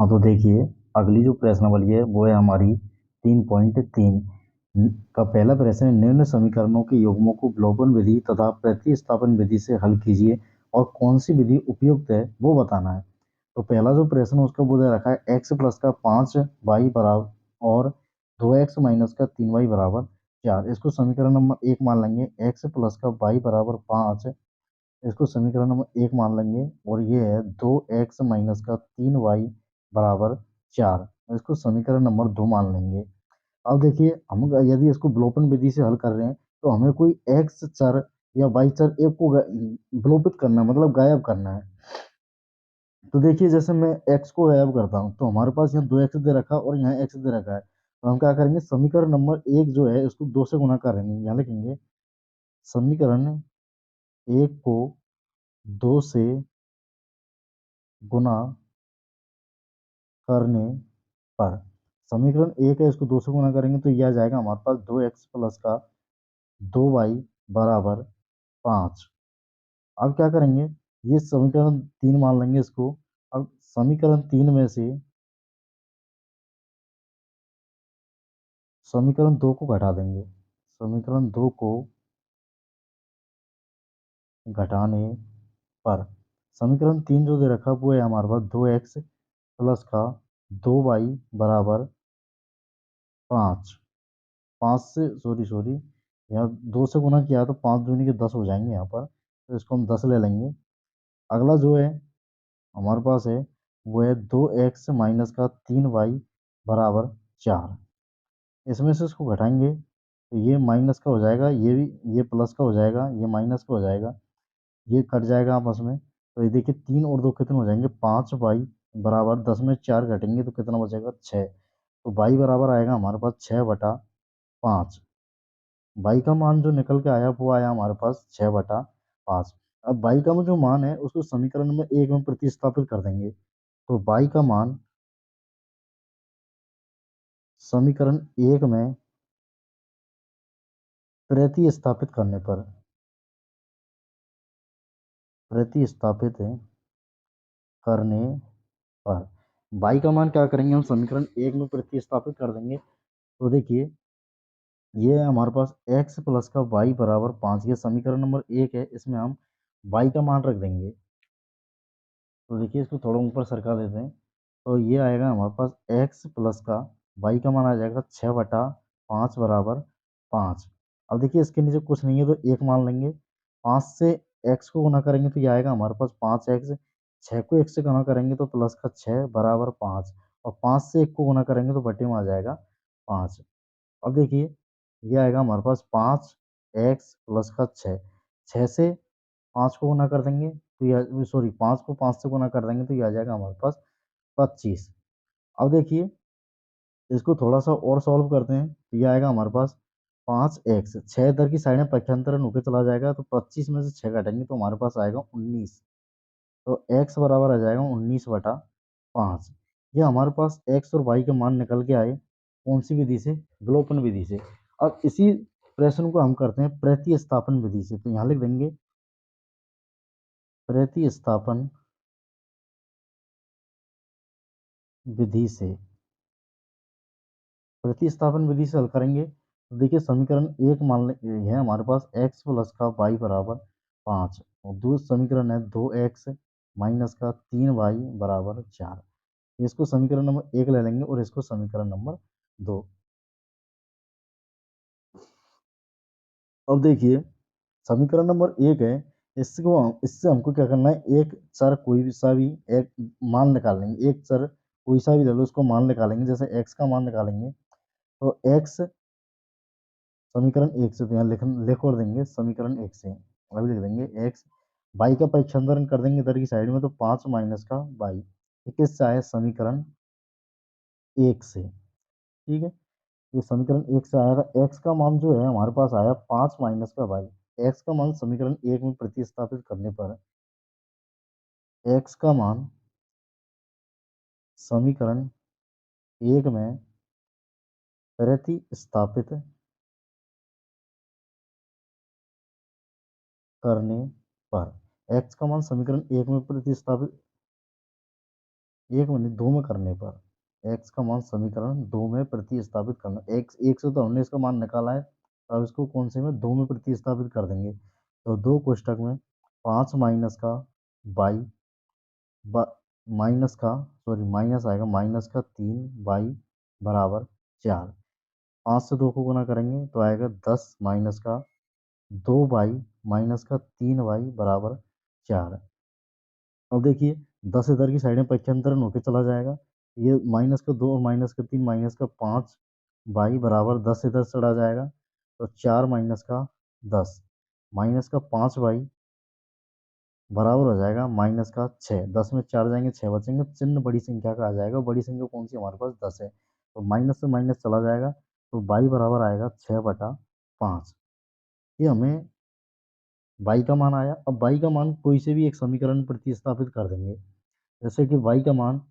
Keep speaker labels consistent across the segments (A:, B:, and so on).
A: हाँ तो देखिए, अगली जो प्रश्नावली है वो है हमारी 3.3 का पहला प्रश्न है, निम्न समीकरणों के युग्मों को विलोपन विधि तथा प्रतिस्थापन विधि से हल कीजिए और कौन सी विधि उपयुक्त है वो बताना है। तो पहला जो प्रश्न है उसका वो दे रखा है एक्स प्लस का 5 वाई बराबर और 2x माइनस का 3y बराबर 4। इसको समीकरण नंबर 1 मान लेंगे। एक्स प्लस का वाई बराबर 5, इसको समीकरण नंबर 1 मान लेंगे। और ये है 2x माइनस का 3y बराबर 4, इसको समीकरण नंबर 2 मान लेंगे। अब देखिए, हम यदि इसको विलोपन विधि से हल कर रहे हैं तो हमें कोई एक्स चर या वाई चर एक को विलोपित करना है, मतलब गायब करना है। तो देखिए, जैसे मैं एक्स को गायब करता हूँ तो हमारे पास यहाँ 2x दे रखा है और यहाँ x दे रखा है। तो हम क्या करेंगे, समीकरण नंबर 1 जो है इसको 2 से गुना करेंगे। यहाँ लिखेंगे समीकरण 1 को 2 से गुना करने पर, समीकरण 1 है इसको 2 से गुना करेंगे तो यह आ जाएगा हमारे पास 2x प्लस का 2y बराबर 5। अब क्या करेंगे, ये समीकरण 3 मान लेंगे इसको। अब समीकरण 3 में से समीकरण 2 को घटा देंगे। समीकरण 2 को घटाने पर समीकरण 3 जो दे रखा वो है हमारे पास 2x प्लस का 2y बराबर 5। 5 से सॉरी सॉरी, यहाँ 2 से गुना किया तो 5 दूनी के 10 हो जाएंगे यहाँ पर, तो इसको हम 10 ले लेंगे। अगला जो है हमारे पास है वो है 2x माइनस का 3y बराबर 4। इसमें से इसको घटाएंगे तो ये माइनस का हो जाएगा, ये भी, ये प्लस का हो जाएगा, ये माइनस का हो जाएगा, ये कट जाएगा आपस में। तो ये देखिए 3 और 2 कितने हो जाएंगे, 5y बराबर 10 में 4 घटेंगे तो कितना बचेगा, 6। तो y बराबर आएगा हमारे पास 6/5। y का मान जो निकल के आया वो आया हमारे पास 6/5। अब y का जो मान है उसको समीकरण में 1 में प्रतिस्थापित कर देंगे। तो y का मान समीकरण 1 में प्रतिस्थापित करने पर, प्रतिस्थापित करने पर y का मान क्या करेंगे, हम समीकरण 1 में प्रतिस्थापित कर देंगे। तो देखिए, ये है हमारे पास x प्लस का y बराबर 5, ये समीकरण नंबर 1 है, इसमें हम y का मान रख देंगे। तो देखिए, इसको थोड़ा ऊपर सरका देते हैं तो ये आएगा हमारे पास x प्लस का y का मान आ जाएगा 6/5 बराबर 5। अब देखिए, इसके नीचे कुछ नहीं है तो 1 मान लेंगे। 5 से x को गुना करेंगे तो ये आएगा हमारे पास 5x। 6 को 1 से गुना करेंगे तो प्लस का 6 बराबर 5, और 5 से 1 को गुना करेंगे तो बटे में आ जाएगा 5। अब देखिए, ये आएगा हमारे पास 5x प्लस का 6। 6 से 5 को गुना कर देंगे तो ये, सॉरी, 5 को 5 से गुना कर देंगे तो ये आ जाएगा हमारे पास 25। अब देखिए, इसको थोड़ा सा और सॉल्व करते हैं तो ये आएगा हमारे पास 5x, 6 इधर की साइड में पक्षांतरण होकर चला जाएगा तो 25 में से 6 घटेंगे तो हमारे पास आएगा 19। तो x बराबर आ जाएगा 19/5। ये हमारे पास x और y के मान निकल के आए कौन सी विधि से, विलोपन विधि से। अब इसी प्रश्न को हम करते हैं प्रतिस्थापन विधि से। तो यहाँ लिख देंगे प्रतिस्थापन विधि से। प्रतिस्थापन विधि से हल करेंगे तो देखिए, समीकरण 1 मान ले, है हमारे पास x प्लस का y बराबर 5, और दूसरा समीकरण है 2x माइनस का 3y बराबर 4। इसको समीकरण नंबर 1 ले लेंगे और इसको समीकरण नंबर 2। अब देखिए, समीकरण नंबर 1 है, इससे हमको क्या करना है, एक चर कोई भी सा भी एक मान निकाल लेंगे। एक चर कोई सा भी ले लो, उसको मान निकालेंगे। जैसे x का मान निकालेंगे तो x समीकरण 1 से, तो यहाँ लिख और देंगे समीकरण 1 से। अभी लिख देंगे x, बाई का पक्षांतरण कर देंगे इधर की साइड में तो 5 माइनस का बाई। ये किससे आया, समीकरण 1 से। ठीक है, ये समीकरण 1 से आया था। x का मान जो है हमारे पास आया 5 माइनस का बाई। x का मान समीकरण 1 में प्रतिस्थापित करने पर x का मान समीकरण 1 में प्रतिस्थापित करने पर x का मान समीकरण 1 में प्रतिस्थापित एक मिनट, दो में करने पर एक्स का मान समीकरण दो में प्रतिस्थापित करना। एक्स एक से तो हमने इसका मान निकाला है, अब इसको कौन से में, दो में प्रतिस्थापित कर देंगे। तो दो कोष्टक में पाँच माइनस का बाई माइनस का, सॉरी माइनस आएगा, माइनस का तीन बाई बराबर चार। पाँच से दो को गुना करेंगे तो आएगा दस माइनस का दो बाई माइनस का तीन बाई बराबर चार। अब देखिए, दस इधर की साइड में पक्षांतरण होकर चला जाएगा, ये माइनस का दो और माइनस का तीन माइनस का पाँच बाई बराबर दस इधर चला जाएगा, तो चार माइनस का दस माइनस का पाँच बाई बराबर हो जाएगा माइनस का छः। दस में चार जाएंगे, छः बचेंगे, चिन्ह बड़ी संख्या का आ जाएगा। बड़ी संख्या कौन सी हमारे पास, दस है, तो माइनस से माइनस चला जाएगा, तो बाई बराबर आएगा छः बटा पाँच। ये हमें बाई का मान आया। अब बाई का मान कोई से भी एक समीकरण में प्रतिस्थापित कर देंगे, जैसे कि बाई का मान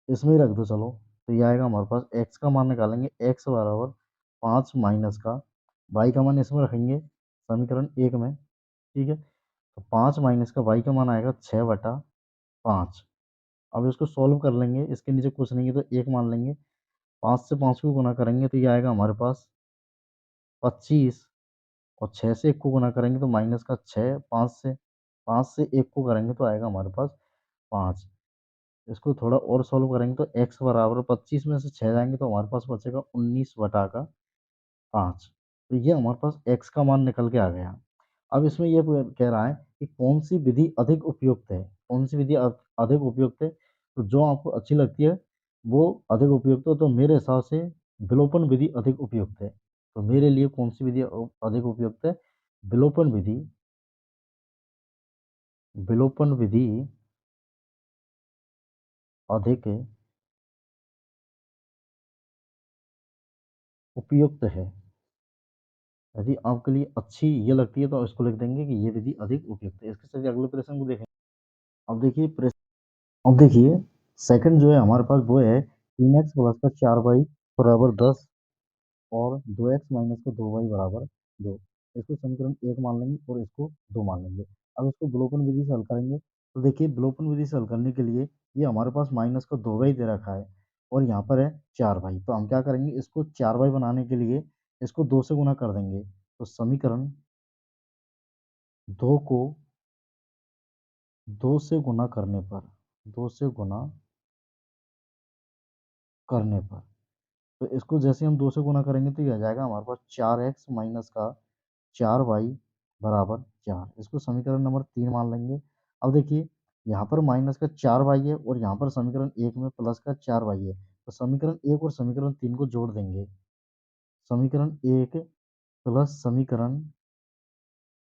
A: इसमें ही रख दो चलो, तो ये आएगा हमारे पास, एक्स का मान निकालेंगे, एक्स बराबर पाँच माइनस का, बाई का मान इसमें रखेंगे समीकरण एक में, ठीक है। तो पाँच माइनस का बाई का मान आएगा छः बटा पाँच। अब इसको सॉल्व कर लेंगे, इसके नीचे कुछ नहीं है तो एक मान लेंगे, पाँच से पाँच को गुना करेंगे तो ये आएगा हमारे पास पच्चीस, और छः से एक को गुना करेंगे तो माइनस का छः, पाँच से एक को करेंगे तो आएगा हमारे पास पाँच। इसको थोड़ा और सॉल्व करेंगे तो x बराबर पच्चीस में से छः जाएंगे तो हमारे पास बचेगा उन्नीस बटा का पाँच। तो ये हमारे पास x का मान निकल के आ गया। अब इसमें ये कह रहा है कि कौन सी विधि अधिक उपयुक्त है, कौन सी विधि अधिक उपयुक्त है, तो जो आपको अच्छी लगती है वो अधिक उपयुक्त है। तो मेरे हिसाब से विलोपन विधि अधिक उपयुक्त है। तो मेरे लिए कौन सी विधि अधिक उपयुक्त है, विलोपन विधि, विलोपन विधि अधिक उपयुक्त है। यदि आपके लिए अच्छी ये लगती है तो इसको लिख देंगे कि ये विधि अधिक उपयुक्त है। इसके चलिए अगले प्रश्न को देखें। अब देखिए अब देखिए, सेकंड जो है हमारे पास वो है तीन एक्स प्लस का चार वाई बराबर दस, और दो एक्स माइनस का दो वाई बराबर दो। इसको समीकरण एक मान लेंगे और इसको दो मान लेंगे। अब इसको विलोपन विधि से हल करेंगे, तो देखिए विलोपन विधि से हल करने के लिए ये हमारे पास माइनस का दो वाई दे रखा है और यहाँ पर है चार वाई, तो हम क्या करेंगे, इसको चार वाई बनाने के लिए इसको दो से गुना कर देंगे। तो समीकरण दो को दो से गुना करने पर, दो से गुना करने पर, तो इसको जैसे हम दो से गुना करेंगे तो ये आ जाएगा हमारे पास चार एक्स माइनस का चार वाई बराबर चार। इसको समीकरण नंबर तीन मान लेंगे। अब देखिए, यहाँ पर माइनस का चार वाई है और यहाँ पर समीकरण एक में प्लस का चार वाई है, तो समीकरण एक और समीकरण तीन को जोड़ देंगे। समीकरण एक प्लस समीकरण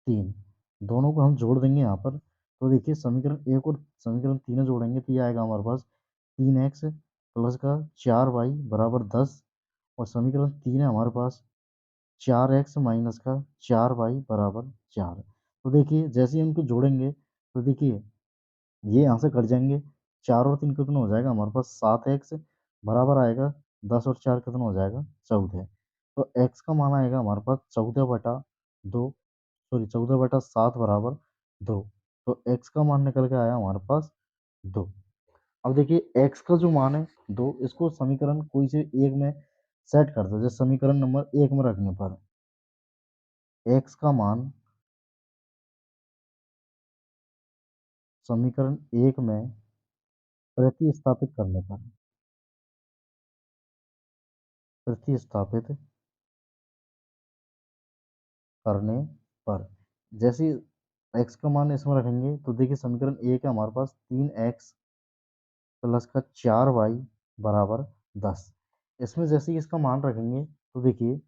A: तीन, दोनों को हम जोड़ देंगे यहाँ पर। तो देखिए, समीकरण एक और समीकरण तीन जोड़ेंगे तो ये आएगा हमारे पास तीन एक्स प्लस का चार वाई बराबर दस, और समीकरण तीन है हमारे पास चार एक्स माइनस का चार वाई बराबर चार। तो देखिए, जैसे ही इनको जोड़ेंगे तो देखिए ये यहाँ से कट जाएंगे, चार और तीन कितना हो जाएगा हमारे पास सात एक्स बराबर आएगा दस, और चार कितना हो जाएगा चौदह। तो एक्स का मान आएगा हमारे पास चौदह बटा दो, सॉरी चौदह बटा सात बराबर दो। तो एक्स का मान निकल के आया हमारे पास दो। अब देखिए, एक्स का जो मान है दो, इसको समीकरण कोई से एक में सेट कर दो, जैसे समीकरण नंबर एक में रखने पर एक्स का मान समीकरण एक में प्रतिस्थापित करने पर, प्रतिस्थापित करने पर जैसे एक्स का मान इसमें रखेंगे तो देखिए समीकरण एक है हमारे पास तीन एक्स प्लस का चार वाई बराबर दस। इसमें जैसे ही इसका मान रखेंगे तो देखिए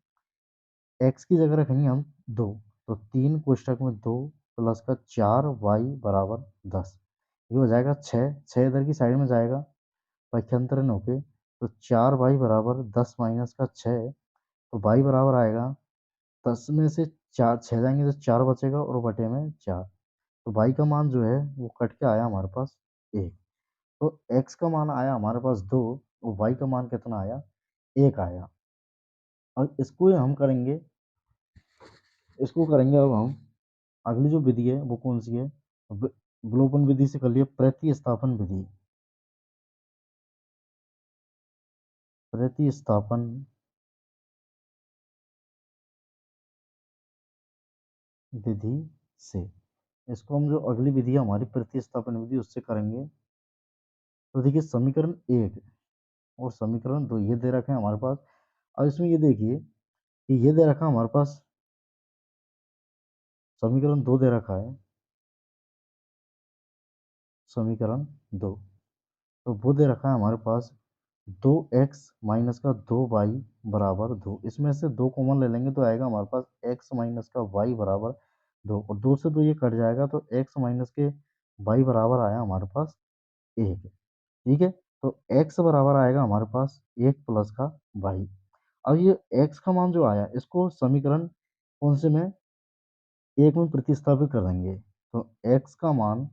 A: एक्स की जगह रखेंगे हम दो, तो तीन कोष्टक में दो प्लस का चार वाई बराबर दस, ये हो जाएगा छः, छः इधर की साइड में जाएगा पक्षांतरण होके, तो चार वाई बराबर दस माइनस का छः, तो वाई बराबर आएगा दस में से चार छः जाएंगे तो चार बचेगा और बटे में चार। तो वाई का मान जो है वो कट के आया हमारे पास एक। तो एक्स का मान आया हमारे पास दो, और वाई का मान कितना आया, एक आया। और इसको ही हम करेंगे, इसको करेंगे अब हम, अगली जो विधि है वो कौन सी है, विलोपन विधि से कर लिए प्रतिस्थापन विधि। प्रतिस्थापन विधि से। इसको हम जो अगली विधि है हमारी प्रतिस्थापन विधि उससे करेंगे। तो देखिए समीकरण एक और समीकरण दो ये दे रखे हैं हमारे पास। अब इसमें ये देखिए कि ये दे रखा है हमारे पास समीकरण दो दे रखा है, समीकरण दो। तो वो दे रखा है हमारे पास 2x माइनस का 2y बराबर 2। इसमें से दो कॉमन ले लेंगे तो आएगा हमारे पास x माइनस का y बराबर 2, और दो से तो ये कट जाएगा तो x माइनस के y बराबर आया हमारे पास 1। ठीक है, तो x बराबर आएगा हमारे पास 1 प्लस का y। अब ये x का मान जो आया इसको समीकरण कौन से में एक में प्रतिस्थापित कर देंगे। तो x का मान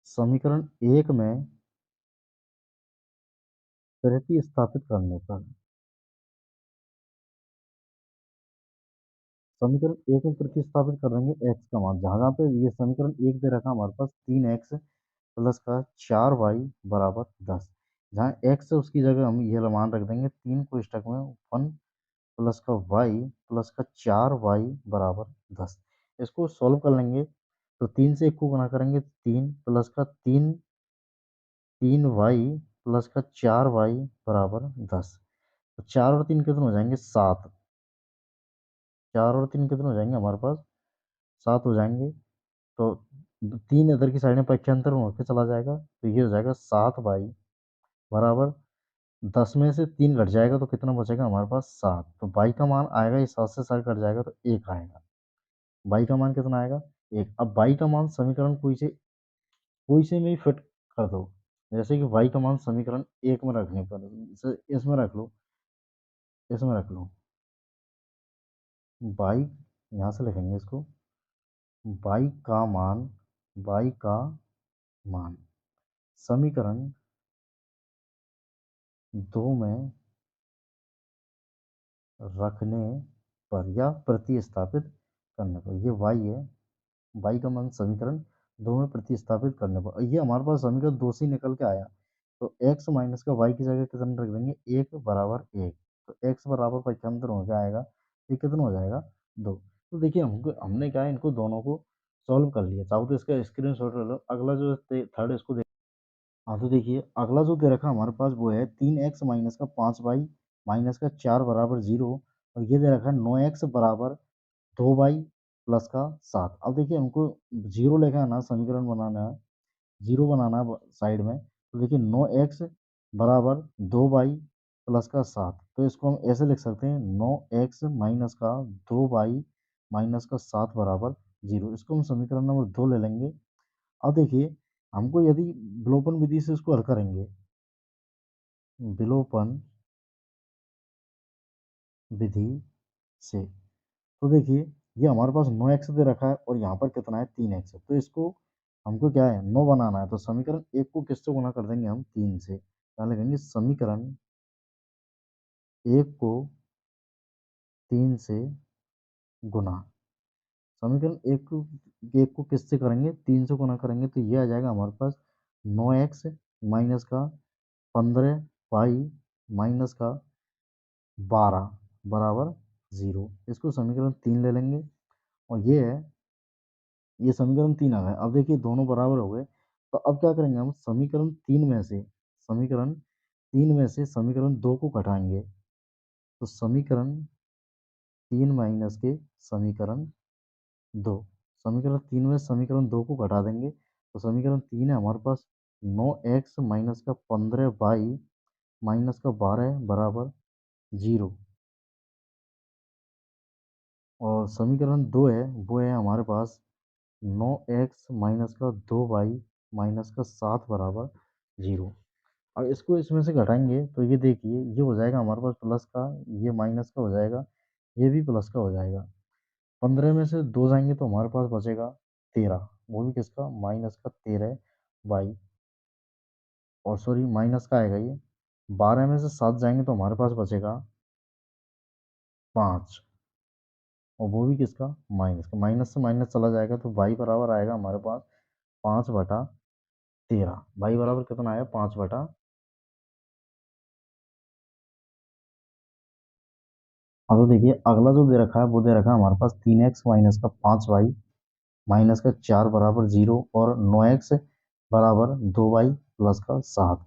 A: समीकरण एक में प्रतिस्थापित करने पर समीकरण एक में प्रतिस्थापित कर देंगे x का मान। जहाँ जहाँ पे ये समीकरण एक दे रखा हमारे पास 3x प्लस का 4y बराबर 10। जहाँ x है उसकी जगह हम ये मान रख देंगे 3 को स्टक में 1 प्लस का y प्लस का 4y बराबर 10। इसको सॉल्व कर लेंगे तो 3 से 1 को गुणा करेंगे 3 प्लस का 3y प्लस का 4y बराबर 10। तो 4 और 3 कितने हो जाएंगे 7। 4 और 3 कितने हो जाएंगे हमारे पास 7 हो जाएंगे। तो 3 इधर की साइड में पक्षांतर होकर चला जाएगा तो ये हो जाएगा 7y बराबर 10 में से 3 घट जाएगा तो कितना बचेगा हमारे पास 7। तो y का मान आएगा, ये 7 से 7 कट जाएगा तो 1 आएगा। y का मान कितना आएगा 1। अब y का मान समीकरण कोई से में ही फिट कर दो। जैसे कि y का मान समीकरण एक में रखने पर इसमें रख लो, इसमें रख लो y, यहाँ से लिखेंगे इसको y का मान, y का मान समीकरण दो में रखने पर या प्रतिस्थापित करने पर, ये y है, y का मान समीकरण दो में प्रतिस्थापित करने पर, ये हमारे पास समीकरण दो से ही निकल के आया। तो x माइनस का y की जगह कितना रख देंगे 1 बराबर 1। तो x बराबर पक्षांतर हो जाएगा, ये कितना हो जाएगा 2। तो देखिए हमको हमने क्या है इनको दोनों को सॉल्व कर लिया। चाहो तो इसका स्क्रीन शॉट ले लो। अगला जो थर्ड इसको देख। हाँ तो देखिए अगला जो दे रखा हमारे पास वो है 3x माइनस का 5y माइनस का 4 बराबर 0। और ये दे रखा है 9x बराबर 2y प्लस का 7। अब देखिए हमको जीरो लेके आना है, समीकरण बनाना है, जीरो बनाना है साइड में। तो देखिए 9x बराबर 2y प्लस का 7। तो इसको हम ऐसे लिख सकते हैं 9x माइनस का 2y माइनस का 7 बराबर 0। इसको हम समीकरण नंबर 2 ले लेंगे। अब देखिए हमको यदि विलोपन विधि से इसको हल करेंगे, विलोपन विधि से, तो देखिए ये हमारे पास 9x दे रखा है और यहाँ पर कितना है 3x। तो इसको हमको क्या है 9 बनाना है। तो समीकरण एक को किससे गुना कर देंगे हम 3 से। क्या लिखेंगे समीकरण एक को 3 से गुना। समीकरण एक को किससे करेंगे 3 से गुना करेंगे तो ये आ जाएगा हमारे पास 9x माइनस का 15y माइनस का 12 बराबर 0। इसको समीकरण 3 ले लेंगे। और ये समीकरण 3 आ गए। अब देखिए दोनों बराबर हो गए। तो अब क्या करेंगे हम समीकरण 3 में से समीकरण 2 को घटाएंगे। तो समीकरण 3 माइनस के समीकरण 2, समीकरण 3 में समीकरण 2 को घटा देंगे तो समीकरण 3 है हमारे पास 9x माइनस का 15y माइनस का 12 बराबर 0। और समीकरण 2 है वो है हमारे पास 9x माइनस का 2y माइनस का 7 बराबर 0। अब इसको इसमें से घटाएंगे तो ये देखिए ये हो जाएगा हमारे पास प्लस का, ये माइनस का हो जाएगा, ये भी प्लस का हो जाएगा। 15 में से 2 जाएंगे तो हमारे पास बचेगा 13, वो भी किसका माइनस का 13y। और सॉरी माइनस का आएगा ये। 12 में से 7 जाएंगे तो हमारे पास बचेगा 5, और वो भी किसका माइनस का। माइनस से माइनस चला जाएगा तो y बराबर आएगा हमारे पास 5/13। 13। y बराबर कितना आया 5/। अब तो देखिए अगला जो दे रखा है वो दे रखा है हमारे पास 3x माइनस का 5y माइनस का 4 बराबर 0 और 9x बराबर 2y प्लस का 7।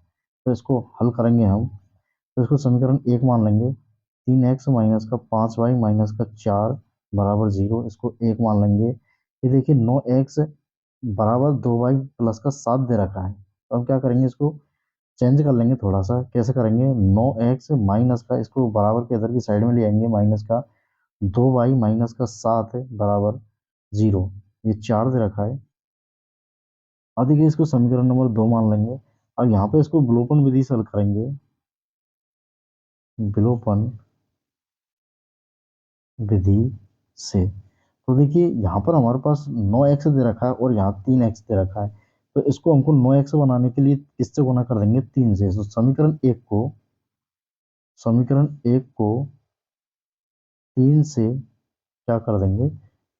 A: तो इसको हल करेंगे हम, तो इसको समीकरण एक मान लेंगे। 3x माइनस का 5y माइनस का 4 बराबर 0, इसको एक मान लेंगे। ये देखिए 9x बराबर 2y प्लस का 7 दे रखा है, तो हम क्या करेंगे, इसको चेंज कर लेंगे थोड़ा सा। कैसे करेंगे, 9x माइनस का, इसको बराबर के इधर की साइड में ले आएंगे, माइनस का 2y माइनस का 7 बराबर 0। ये 4 दे रखा है। अब देखिए इसको समीकरण नंबर 2 मान लेंगे। अब यहाँ पे इसको विलोपन विधि से हल करेंगे। विलोपन विधि से, तो देखिए यहाँ पर हमारे पास 9x दे रखा है और यहाँ 3x दे रखा है, तो इसको हमको 9x बनाने के लिए किससे गुना कर देंगे, 3 से। तो समीकरण एक को 3 से क्या कर देंगे,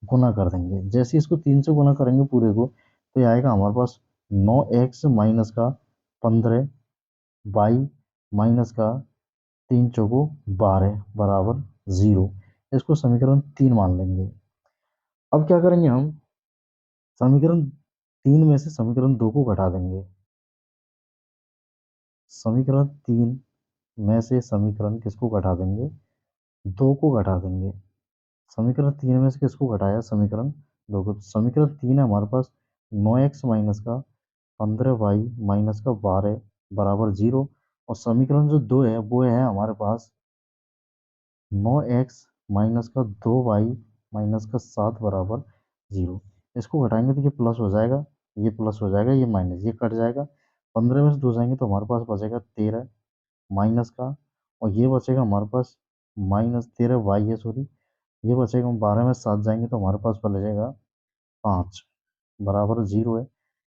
A: गुना कर देंगे। जैसे इसको 3 से गुना करेंगे पूरे को, तो ये आएगा हमारे पास 9x माइनस का 15 वाई माइनस का 3 चौको 12 बराबर 0। इसको समीकरण 3 मान लेंगे। अब क्या करेंगे हम, समीकरण 3 में से समीकरण 2 को घटा देंगे। समीकरण 3 में से समीकरण किसको घटा देंगे, 2 को घटा देंगे। समीकरण 3 में से किसको घटाया, समीकरण 2 को। समीकरण 3 है हमारे पास 9x माइनस का 15y माइनस का 12 बराबर 0, और समीकरण जो 2 है वो है हमारे पास 9x माइनस का 2y माइनस का 7 बराबर 0। इसको घटाएंगे तो ये प्लस हो जाएगा, ये प्लस हो जाएगा, ये माइनस, ये कट जाएगा। 15 में से 2 जाएंगे तो हमारे पास बचेगा 13 माइनस का, और ये बचेगा हमारे पास -13y है, सॉरी, ये बचेगा। 12 में 7 जाएंगे तो हमारे पास बचेगा 5 बराबर 0 है।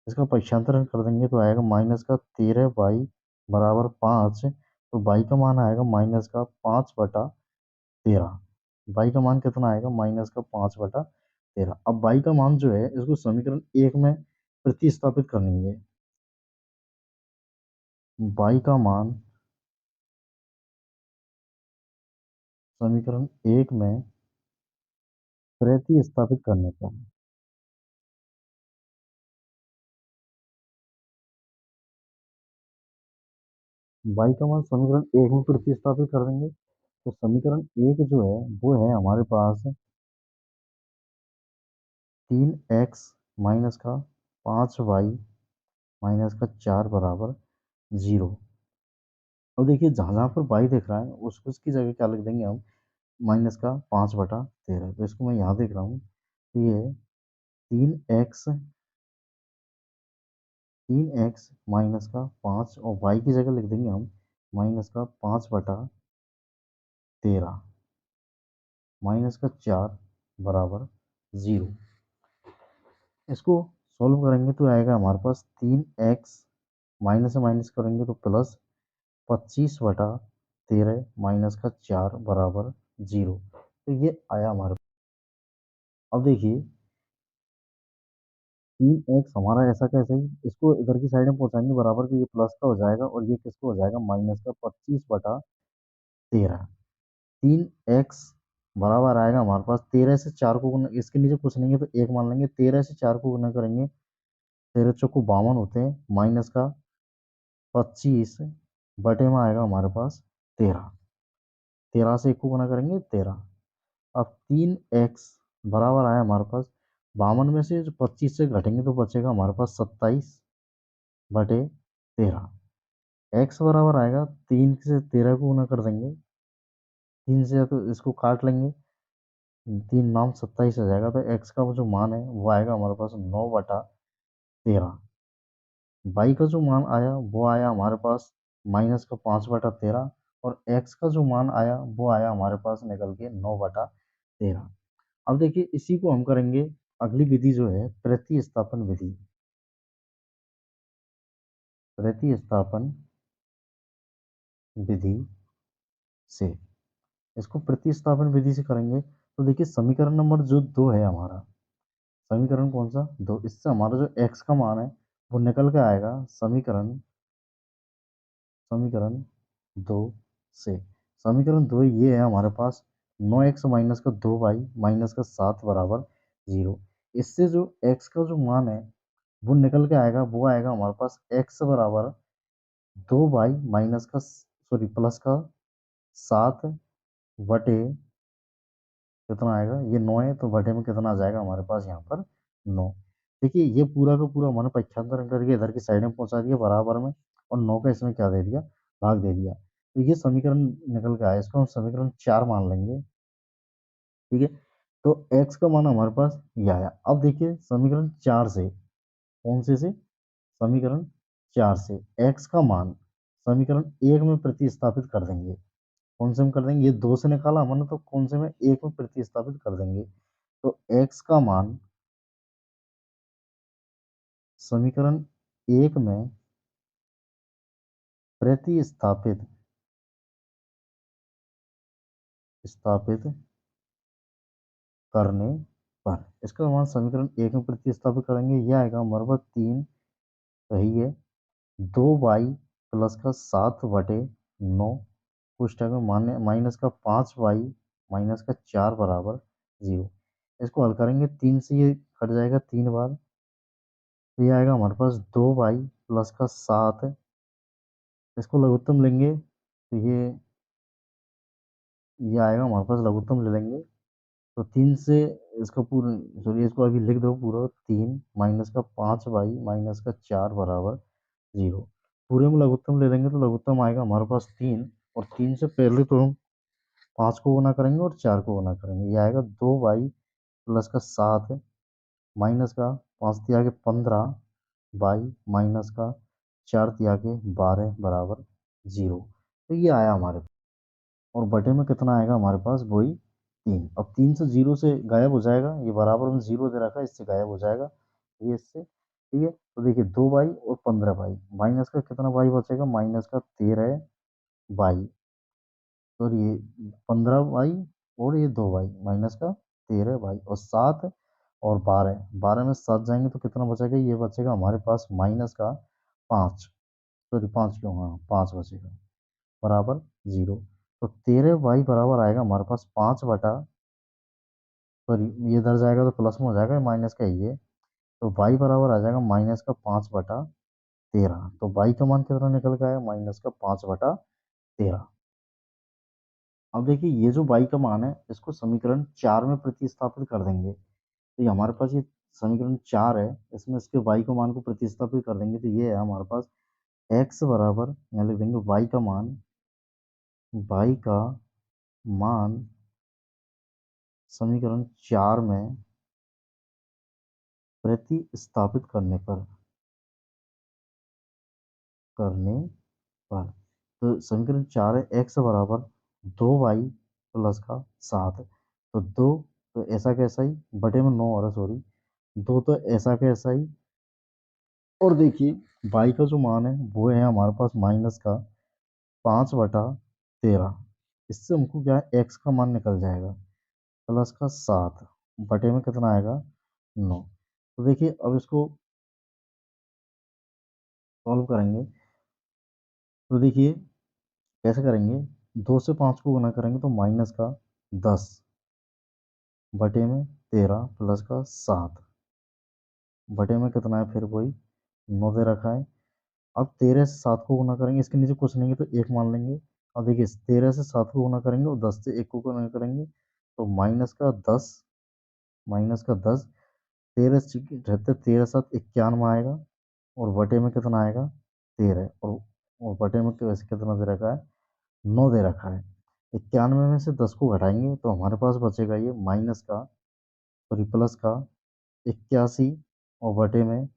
A: इसका पक्षांतरण कर देंगे तो आएगा -13y बराबर 5। तो y का मान आएगा -5/13। y का मान कितना आएगा, -5/13। अब y का मान जो है इसको समीकरण 1 में प्रतिस्थापित कर लेंगे। y का मान समीकरण 1 में प्रतिस्थापित करने पर y का मान समीकरण 1 में प्रतिस्थापित कर देंगे। तो समीकरण 1 जो है वो है हमारे पास 3x माइनस का 5y माइनस का 4 बराबर 0। अब देखिए जहाँ जहाँ पर y दिख रहा है उसकी जगह क्या लिख देंगे हम, -5/13। तो इसको मैं यहाँ देख रहा हूँ, तो ये 3x माइनस का 5, और y की जगह लिख देंगे हम -5/13 माइनस का 4 बराबर 0। इसको सॉल्व करेंगे तो आएगा हमारे पास 3x, माइनस से माइनस करेंगे तो प्लस 25/13 माइनस का 4 बराबर 0। तो ये आया हमारे पास। अब देखिए 3x हमारा ऐसा कैसे ही, इसको इधर की साइड में पहुंचाएंगे बराबर, तो ये प्लस का हो जाएगा और ये किसको हो जाएगा, माइनस का 25/13। 3x बराबर आएगा हमारे पास 13 से 4 को गुना, इसके नीचे कुछ नहीं है तो एक मान लेंगे। 13 से 4 को गुना करेंगे, 13 चौको 52 होते हैं, माइनस का 25 बटे में आएगा हमारे पास 13। 13 से 1 को गुना करेंगे 13। अब 3x बराबर आया हमारे पास 52 में से जो 25 से घटेंगे तो बचेगा हमारे पास 27/13। x बराबर आएगा 3 से 13 को गुना कर देंगे, 3 से तो इसको काट लेंगे, 3 9 27 आ जाएगा। तो x का वो जो मान है वो आएगा हमारे पास 9/13। y का जो मान आया वो आया हमारे पास माइनस का 5/13, और x का जो मान आया वो आया हमारे पास निकल के 9/13। अब देखिए इसी को हम करेंगे, अगली विधि जो है प्रतिस्थापन विधि। प्रतिस्थापन विधि से, इसको प्रतिस्थापन विधि से करेंगे तो देखिए समीकरण नंबर जो 2 है हमारा, समीकरण कौन सा, 2, इससे हमारा जो x का मान है वो निकल के आएगा समीकरण समीकरण दो से। समीकरण दो ये है हमारे पास, 9x माइनस का 2y माइनस का 7 बराबर 0। इससे जो x का जो मान है वो निकल के आएगा, वो आएगा हमारे पास x बराबर 2y माइनस का सॉरी प्लस का 7 बटे कितना आएगा, ये 9 है तो बटे में कितना आ जाएगा हमारे पास यहाँ पर 9। देखिए ये पूरा का पूरा मैंने पक्षांतरण करके इधर की साइड में पहुंचा दिया बराबर में, और 9 का इसमें क्या दे दिया, भाग दे दिया। तो ये समीकरण निकल के आया, इसको हम समीकरण 4 मान लेंगे। ठीक है, तो x का मान हमारे पास ये आया। अब देखिए समीकरण 4 से, कौन से समीकरण 4 से x का मान समीकरण 1 में प्रतिस्थापित कर देंगे। कौन से में कर देंगे, ये 2 से निकाला हमने तो कौन से में 1 में प्रतिस्थापित कर देंगे। तो x का मान समीकरण 1 में प्रतिस्थापित स्थापित करने पर, इसका मान समीकरण 1 में प्रतिस्थापित करेंगे, यह आएगा हमारे पास 3, सही है, 2y प्लस का 7 बटे 9, कुछ टाइम में माने माइनस का 5y माइनस का 4 बराबर 0। इसको हल करेंगे, 3 से ये कट जाएगा 3 बार, तो ये आएगा हमारे पास 2y प्लस का 7, इसको लघुत्तम लेंगे तो ये आएगा हमारे पास, लघुत्तम ले लेंगे तो 3 से इसका पूरा, सॉरी इसको अभी लिख दो पूरा, 3 माइनस का 5y माइनस का 4 बराबर 0। पूरे में लघुत्तम ले लेंगे तो लघुत्तम आएगा हमारे पास 3, और 3 से पहले तो हम 5 को गुना करेंगे और 4 को गुना करेंगे, ये आएगा 2y प्लस का 7 माइनस का 5 तिया के 15 बाई माइनस का 4 तिया के 12 बराबर 0। तो ये आया हमारे, और बटे में कितना आएगा हमारे पास, वही 3। अब 3 से 0 से गायब हो जाएगा, ये बराबर में 0 दे रखा है, इससे गायब हो जाएगा ये इससे। ठीक है, तो देखिए 2 बाई और 15 बाई, माइनस का कितना बाई बचेगा, माइनस का 13 बाई, और ये 15 बाई, और ये 2 बाई माइनस का 13 बाई, और 7 और 12, 12 में 7 जाएंगे तो कितना बचेगा, ये बचेगा हमारे पास माइनस का 5, सॉरी 5 क्यों, हाँ 5 बचेगा बराबर 0। तो 13 बाई बराबर आएगा हमारे पास 5 बटा, सॉरी ये इधर जाएगा तो प्लस में हो जाएगा, माइनस का ही है, तो बाई बराबर आ जाएगा माइनस का 5/13। तो बाई का मान कितना निकल के आया, माइनस का 5/13। अब देखिए ये जो बाई का मान है इसको समीकरण 4 में प्रतिस्थापित कर देंगे, तो ये हमारे पास ये समीकरण 4 है, इसमें इसके बाई का मान को प्रतिस्थापित कर देंगे, तो ये है हमारे पास x बराबर, यहाँ लिख देंगे बाई का मान समीकरण 4 में प्रतिस्थापित करने पर, तो समीकरण 4 है, x बराबर 2y प्लस का 7, तो 2 तो ऐसा कैसा ही बटे में 9 हो रहा, सॉरी 2 तो ऐसा कैसा ही, और देखिए y का जो मान है वो है हमारे पास माइनस का 5/13। इससे हमको क्या है, x का मान निकल जाएगा प्लस का 7 बटे में कितना आएगा 9। तो देखिए अब इसको सॉल्व करेंगे, तो देखिए कैसे करेंगे, 2 से 5 को गुना करेंगे तो माइनस का 10 बटे में 13 प्लस का 7 बटे में कितना है, फिर वही 9 दे रखा है। अब 13 से 7 को गुना करेंगे, इसके नीचे कुछ नहीं है तो 1 मान लेंगे। अब देखिए 13 से 7 को गुना करेंगे और 10 से 1 को गुना करेंगे, तो माइनस का दस 13 रहते 13×7 = 91 आएगा, और बटे में कितना आएगा 13, और बटे में वैसे कितना दे रखा है, 9 दे रखा है। 91 में से 10 को घटाएंगे तो हमारे पास बचेगा ये माइनस का, सॉरी प्लस का 81, और बटे में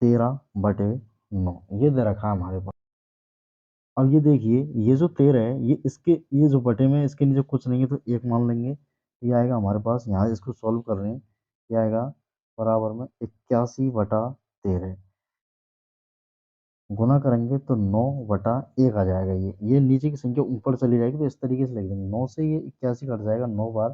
A: 13/9, ये दे रखा है हमारे पास। अब ये देखिए ये जो 13 है, ये जो बटे में इसके नीचे कुछ नहीं है तो 1 मान लेंगे, ये आएगा हमारे पास, यहाँ इसको सॉल्व कर रहे हैं, ये आएगा बराबर में 81/13, गुना करेंगे तो 9/1 आ जाएगा। ये नीचे की संख्या ऊपर चली जाएगी तो इस तरीके से लिख देंगे, 9 से ये 81 कट जाएगा 9 बार,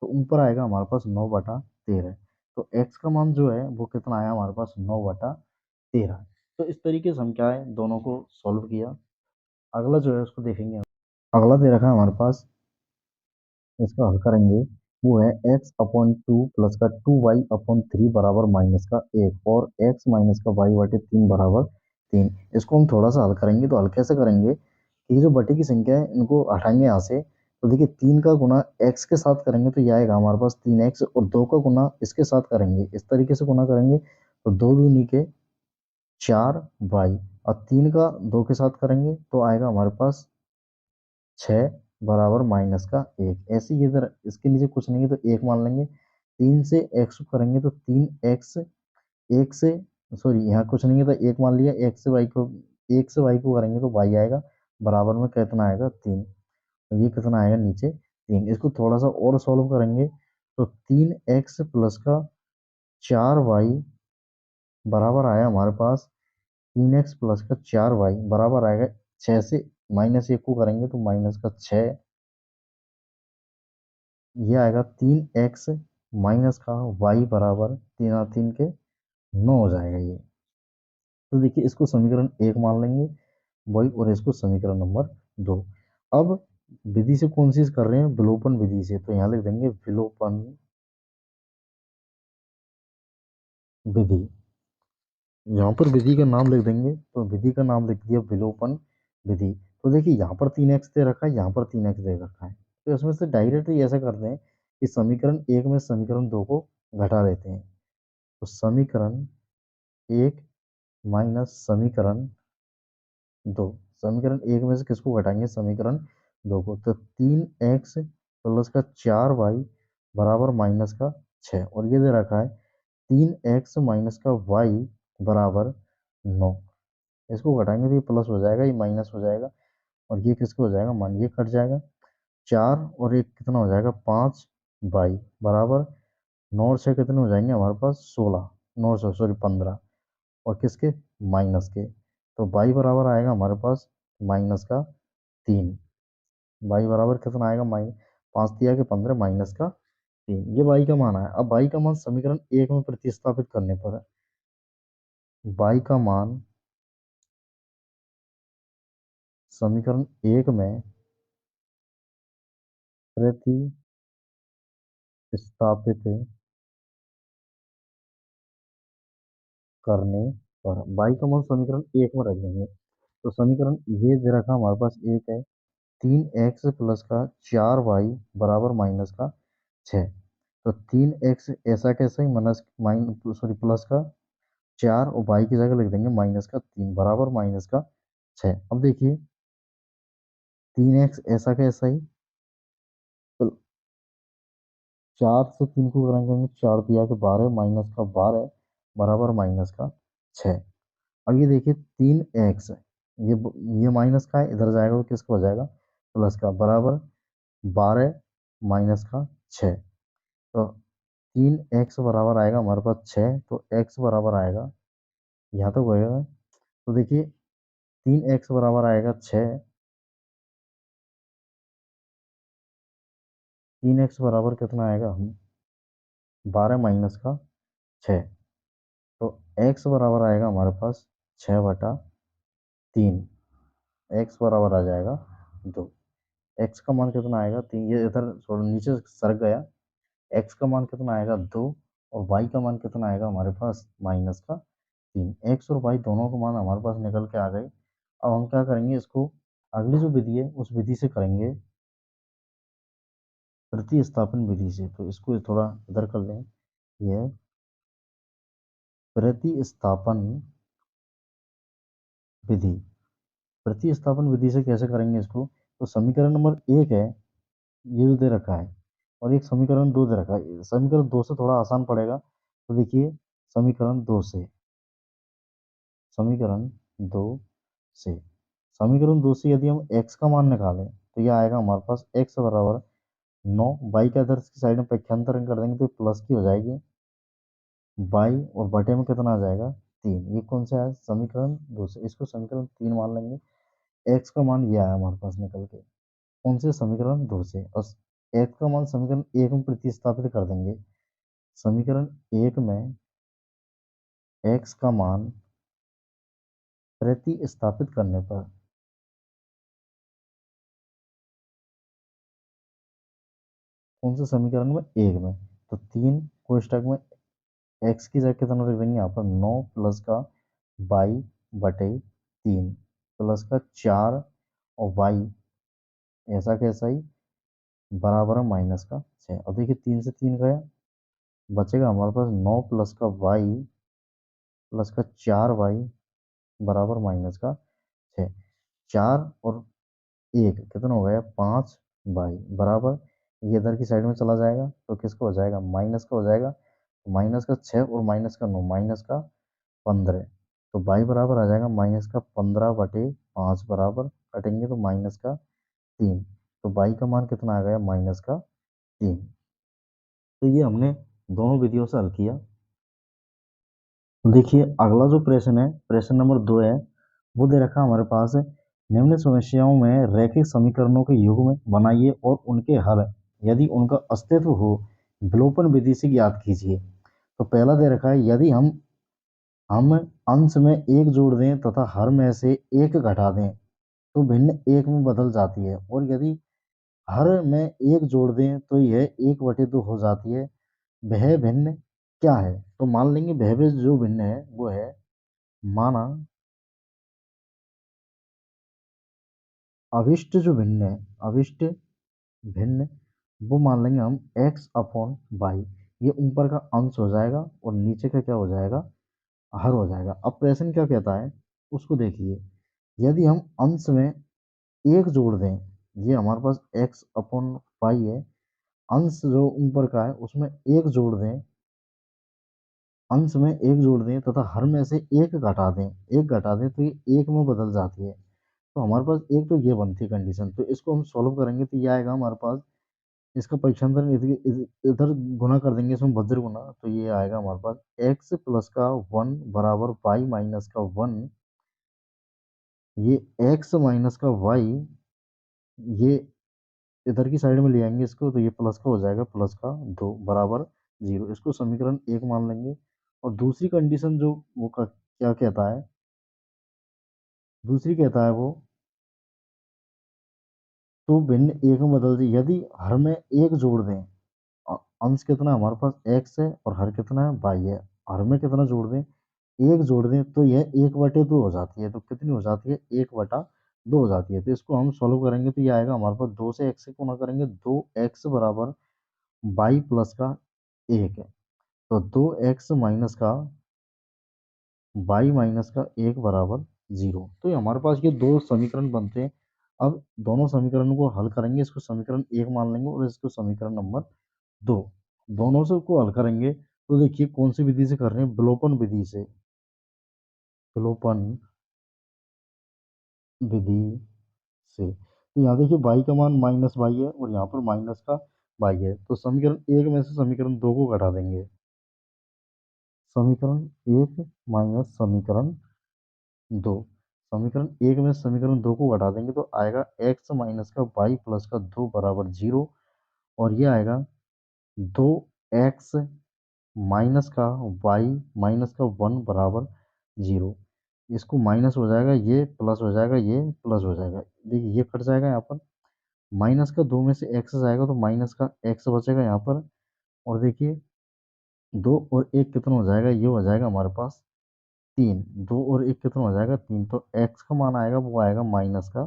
A: तो ऊपर आएगा हमारे पास 9/13। तो x का मान जो है वो कितना आया हमारे पास 9/13। तो इस तरीके से हम क्या है दोनों को सॉल्व किया। अगला जो है उसको देखेंगे। अगला दे रखा है हमारे पास, इसका हल करेंगे। वो है x/2 प्लस का 2y/3 बराबर माइनस का 1 और x माइनस का y/3 बराबर 3। इसको हम थोड़ा सा हल करेंगे। तो हल कैसे करेंगे कि ये जो बटे की संख्या है इनको हटाएंगे यहाँ से। तो देखिए 3 का गुना x के साथ करेंगे तो ये आएगा हमारे पास 3x, और 2 का गुना इसके साथ करेंगे, इस तरीके से गुना करेंगे तो 2 दूनी के 4y, और 3 का 2 के साथ करेंगे तो आएगा हमारे पास 6 बराबर माइनस का 1। ऐसे ही इधर इसके नीचे कुछ नहीं है तो 1 मान लेंगे। 3 से x करेंगे तो 3x, 1 से सॉरी यहाँ कुछ नहीं है तो 1 मान लिया। 1 से y को करेंगे तो y आएगा बराबर में कितना आएगा 3। तो ये कितना आएगा नीचे 3। इसको थोड़ा सा और सॉल्व करेंगे तो 3x प्लस का 4y बराबर आया हमारे पास 3x प्लस का 4y बराबर आएगा 6 से माइनस 1 को करेंगे तो माइनस का 6। ये आएगा 3x माइनस का y बराबर 3 के 9 हो जाएगा ये। तो देखिए इसको समीकरण 1 मान लेंगे वही, और इसको समीकरण नंबर 2। अब विधि से कौन सी कर रहे हैं, विलोपन विधि से, तो यहाँ लिख देंगे विलोपन विधि। यहाँ पर विधि का नाम लिख देंगे, तो विधि का नाम लिख दिया विलोपन विधि। तो देखिए यहाँ पर 3x दे रखा है, यहाँ पर 3x दे रखा है, तो इसमें से डायरेक्ट ही ऐसा करते हैं कि समीकरण 1 में समीकरण 2 को घटा देते हैं। तो समीकरण 1 माइनस समीकरण 2, समीकरण 1 में से किसको घटाएंगे, समीकरण 2 को। तो 3x प्लस का 4y बराबर माइनस का 6, और ये दे रखा है 3x माइनस का y बराबर 9। इसको घटाएंगे तो ये प्लस हो जाएगा, ये माइनस हो जाएगा, और ये किसको हो जाएगा, मान ये कट जाएगा। 4 और 1 कितना हो जाएगा 5y बराबर 9 और 6 कितने हो जाएंगे हमारे पास 16, 9 सौ सॉरी 15, और किसके, माइनस के। तो y बराबर आएगा हमारे पास माइनस का 3। y बराबर कितना आएगा, 5 3 के 15 माइनस का 3। ये y का मान है। अब y का मान समीकरण 1 में प्रतिस्थापित करने पर y का मान समीकरण 1 में प्रतिस्थापित करने पर y का मान समीकरण 1 में रख देंगे। तो समीकरण ये दे रखा हमारे पास एक है 3x प्लस का 4y बराबर माइनस का 6। तो 3x ऐसा कैसा ही माइनस माइन सॉरी प्लस का 4, और y की जगह लिख देंगे माइनस का 3 बराबर माइनस का 6। अब देखिए 3x ऐसा कैसा ही, तो 4 से 3 को करेंगे 4 दिया के 12 माइनस का 12 बराबर माइनस का 6। अब ये देखिए 3x, ये माइनस का है, इधर जाएगा तो किसका हो जाएगा, प्लस का, बराबर 12 माइनस का 6। तो 3x बराबर आएगा हमारे पास 6, तो x बराबर आएगा, यहाँ तक होएगा। तो देखिए 3x बराबर आएगा 6, 3x बराबर कितना आएगा, हम 12 माइनस का 6। तो x बराबर आएगा हमारे पास 6/3, x बराबर आ जाएगा 2। x का मान कितना आएगा 3, ये इधर थोड़ा नीचे सरक गया। x का मान कितना आएगा 2, और y का मान कितना आएगा हमारे पास माइनस का 3। x और y दोनों का मान हमारे पास निकल के आ गए। अब हम क्या करेंगे, इसको अगली जो विधि है उस विधि से करेंगे, प्रतिस्थापन विधि से। तो इसको थोड़ा इधर कर लें, यह प्रतिस्थापन विधि। प्रतिस्थापन विधि से कैसे करेंगे इसको, तो समीकरण नंबर 1 है ये जो दे रखा है, और एक समीकरण 2 दे रखा है। समीकरण 2 से थोड़ा आसान पड़ेगा। तो देखिए समीकरण 2 से, समीकरण 2 से, समीकरण 2 से यदि हम x का मान निकालें तो यह आएगा हमारे पास x बराबर 9, y का इधर की साइड में पक्षांतरण कर देंगे तो प्लस की हो जाएगी, y और बटे में कितना आ जाएगा 3। ये कौन सा है, समीकरण 2 से, इसको समीकरण 3 मान लेंगे। x का मान ये आया हमारे पास निकल के, कौन से, समीकरण 2 से, और x का मान समीकरण 1 में प्रतिस्थापित कर देंगे। समीकरण एक में x का मान प्रतिस्थापित करने पर कौन से समीकरण में? एक में। तो 3 कोष्टक में x की जगह कितना रख देंगे यहाँ पर? 9 प्लस का y बटे 3 प्लस का 4 और y ऐसा कैसा ही बराबर है माइनस का 6। अब देखिए 3 से 3 गया, बचेगा हमारे पास 9 प्लस का y प्लस का 4y बराबर माइनस का 6। 4 और 1 कितना हो गया? 5y बराबर, ये इधर की साइड में चला जाएगा तो किसका हो जाएगा? माइनस का हो जाएगा। माइनस का 6 और माइनस का 9, माइनस का 15। तो y बराबर आ जाएगा माइनस का 15 बटे 5 बराबर कटेंगे तो माइनस का 3। तो y का मान कितना आ गया? माइनस का 3। तो ये हमने दोनों विधियों से हल किया। देखिए अगला जो प्रश्न है, प्रश्न नंबर 2 है, वो दे रखा हमारे पास है, निम्न समस्याओं में रैखिक समीकरणों के युग्म बनाइए और उनके हल यदि उनका अस्तित्व हो विलोपन विधि से ज्ञात कीजिए। तो पहला दे रखा है, यदि हम अंश में एक जोड़ दें तथा हर में से एक घटा दें तो भिन्न एक में बदल जाती है, और यदि हर में एक जोड़ दें तो यह 1/2 हो जाती है। वह भिन्न क्या है? तो मान लेंगे वह जो भिन्न है वो है, माना अभिष्ट जो भिन्न है, अभिष्ट भिन्न, वो मान लेंगे हम x अपॉन वाई। ये ऊपर का अंश हो जाएगा और नीचे का क्या हो जाएगा? हर हो जाएगा। अब प्रश्न क्या कहता है उसको देखिए, यदि हम अंश में एक जोड़ दें, ये हमारे पास x अपॉन वाई है, अंश जो ऊपर का है उसमें एक जोड़ दें, अंश में एक जोड़ दें तथा हर में से एक घटा दें, एक घटा दें तो ये एक में बदल जाती है। तो हमारे पास एक तो ये बनती है कंडीशन, तो इसको हम सॉल्व करेंगे तो ये आएगा हमारे पास, इसका पक्षांतर इधर गुना कर देंगे, इसमें वज्र गुना, तो ये आएगा हमारे पास x प्लस का 1 बराबर y माइनस का 1। ये x माइनस का y, ये इधर की साइड में ले आएंगे इसको तो ये प्लस का हो जाएगा, प्लस का 2 बराबर 0। इसको समीकरण एक मान लेंगे। और दूसरी कंडीशन जो वो क्या कहता है, दूसरी कहता है वो, तो भिन्न एक में बदल दी यदि हर में एक जोड़ दें। अंश कितना है हमारे पास? x है और हर कितना है? y है। हर में कितना जोड़ दें? एक जोड़ दें तो यह 1/2 हो जाती है। तो कितनी हो जाती है? 1/2 हो जाती है। तो इसको हम सॉल्व करेंगे तो ये आएगा हमारे पास, 2 से x से गुणा करेंगे, 2x बराबर y प्लस का 1 है। तो 2x माइनस का 1 बराबर 0। तो ये हमारे पास ये दो समीकरण बनते हैं। अब दोनों समीकरणों को हल करेंगे, इसको समीकरण एक मान लेंगे और इसको समीकरण नंबर 2, दोनों से को हल करेंगे। तो देखिए कौन सी विधि से कर रहे हैं? विलोपन विधि से, विलोपन विधि से। तो यहाँ देखिए y का मान माइनस वाई है और यहाँ पर माइनस का वाई है, तो समीकरण एक में से समीकरण दो को घटा देंगे। समीकरण एक माइनस समीकरण दो, समीकरण एक में समीकरण दो को घटा देंगे तो आएगा x माइनस का वाई प्लस का 2 बराबर 0। और ये आएगा 2x माइनस का वाई माइनस का 1 बराबर 0। इसको माइनस हो जाएगा, ये प्लस हो जाएगा, ये प्लस हो जाएगा। देखिए ये कट जाएगा यहाँ पर, माइनस का 2 में से x जाएगा तो माइनस का x बचेगा यहाँ पर। और देखिए 2 और 1 कितना हो जाएगा? ये हो जाएगा हमारे पास 3। 2 और 1 कितना हो जाएगा? 3। तो x का मान आएगा वो आएगा माइनस का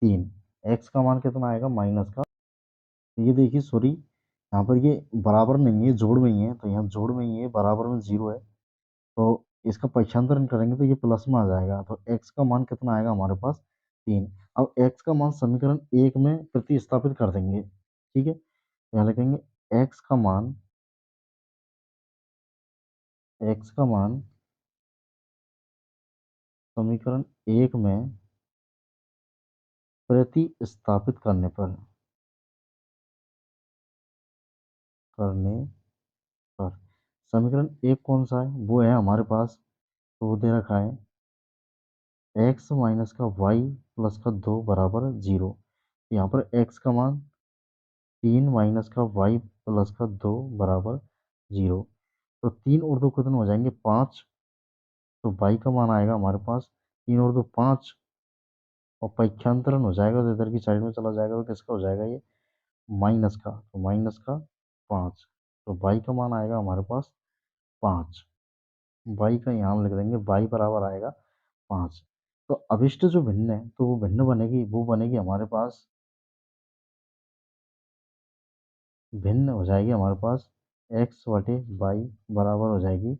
A: 3। x का मान कितना आएगा? माइनस का, ये देखिए सॉरी यहाँ पर ये बराबर नहीं है, जोड़ में ही है, तो यहाँ जोड़ में ही है, बराबर में 0 है। तो इसका पक्षांतरण करेंगे तो ये प्लस में आ जाएगा। तो x का मान कितना आएगा हमारे पास? 3। अब x का मान समीकरण एक में प्रतिस्थापित कर देंगे, ठीक है। यहाँ लिखेंगे x का मान, x का मान समीकरण एक में प्रतिस्थापित करने पर समीकरण एक कौन सा है? वो है हमारे पास, तो वो दे रखा है x माइनस का वाई प्लस का 2 बराबर 0। यहाँ पर x का मान 3 माइनस का वाई प्लस का 2 बराबर 0। तो 3 और 2 कितने हो जाएंगे, 5। तो बाई का मान आएगा हमारे पास 3 और 2 5, और पक्षांतरण हो जाएगा तो इधर की साइड में चला जाएगा, तो किसका हो जाएगा ये, माइनस का। तो माइनस का 5। तो बाई का मान आएगा हमारे पास 5। बाई का यहाँ लिख देंगे, बाई बराबर आएगा 5। तो अभिष्ट जो भिन्न है, तो वो भिन्न बनेगी, वो बनेगी हमारे पास, भिन्न हो जाएगी हमारे पास x/बाई बराबर हो जाएगी,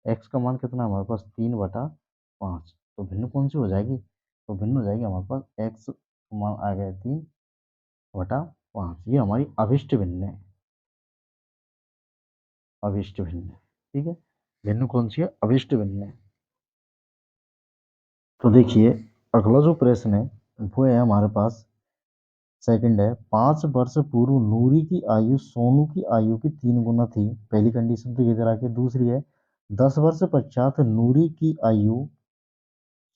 A: x का मान कितना है हमारे पास, 3/5। तो भिन्न कौन सी हो जाएगी, तो भिन्न हो जाएगी हमारे पास x मान आ गया 3/5। ये हमारी अभिष्ट भिन्न है, अभिष्ट भिन्न है। ठीक है, भिन्न कौन सी है, अभिष्ट भिन्न है। तो देखिए, अगला जो प्रश्न है वो है हमारे पास, सेकंड है, 5 वर्ष पूर्व नूरी की आयु सोनू की आयु की 3 गुना थी। पहली कंडीशन तो ये दे रखी है। दूसरी है, 10 वर्ष पश्चात नूरी की आयु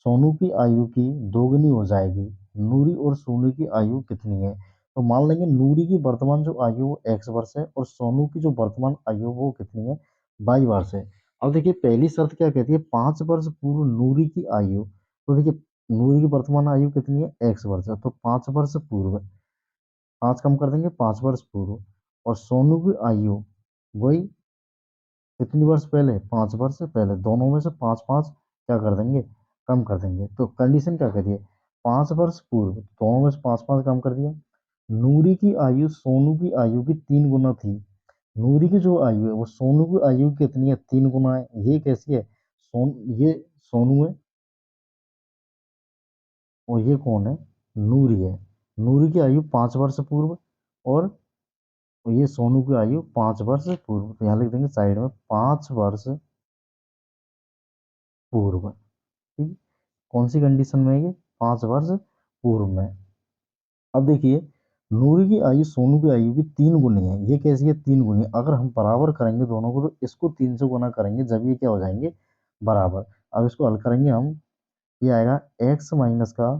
A: सोनू की आयु की दोगुनी हो जाएगी। नूरी और सोनू की आयु कितनी है। तो मान लेंगे नूरी की वर्तमान जो आयु वो x वर्ष है, और सोनू की जो वर्तमान आयु वो कितनी है, y वर्ष है। अब देखिए पहली शर्त क्या कहती है, 5 वर्ष पूर्व नूरी की आयु। तो देखिए नूरी की वर्तमान आयु कितनी है, x वर्ष है, तो 5 वर्ष पूर्व, 5 कम कर देंगे, 5 वर्ष पूर्व। और सोनू की आयु वही, कितनी वर्ष पहले, 5 वर्ष पहले। दोनों में से 5 5 क्या कर देंगे, कम कर देंगे। तो कंडीशन क्या करिए, 5 वर्ष पूर्व, दोनों में से 5 5 कम कर दिया। नूरी की आयु सोनू की आयु की 3 गुना थी। नूरी की जो आयु है वो सोनू की आयु कितनी है, 3 गुना है। ये कैसी है, ये सोनू है, और ये कौन है, नूरी है। नूरी की आयु 5 वर्ष पूर्व, और ये सोनू की आयु 5 वर्ष पूर्व। तो यहाँ लिख देंगे साइड में 5 वर्ष पूर्व। ठीक, कौन सी कंडीशन में है ये, 5 वर्ष पूर्व में। अब देखिए, नूरी की आयु सोनू की आयु की 3 गुनी है। ये कैसी है, 3 गुनी। अगर हम बराबर करेंगे दोनों को, तो इसको 3 से गुना करेंगे, जब ये क्या हो जाएंगे, बराबर। अब इसको हल करेंगे हम, ये आएगा x - का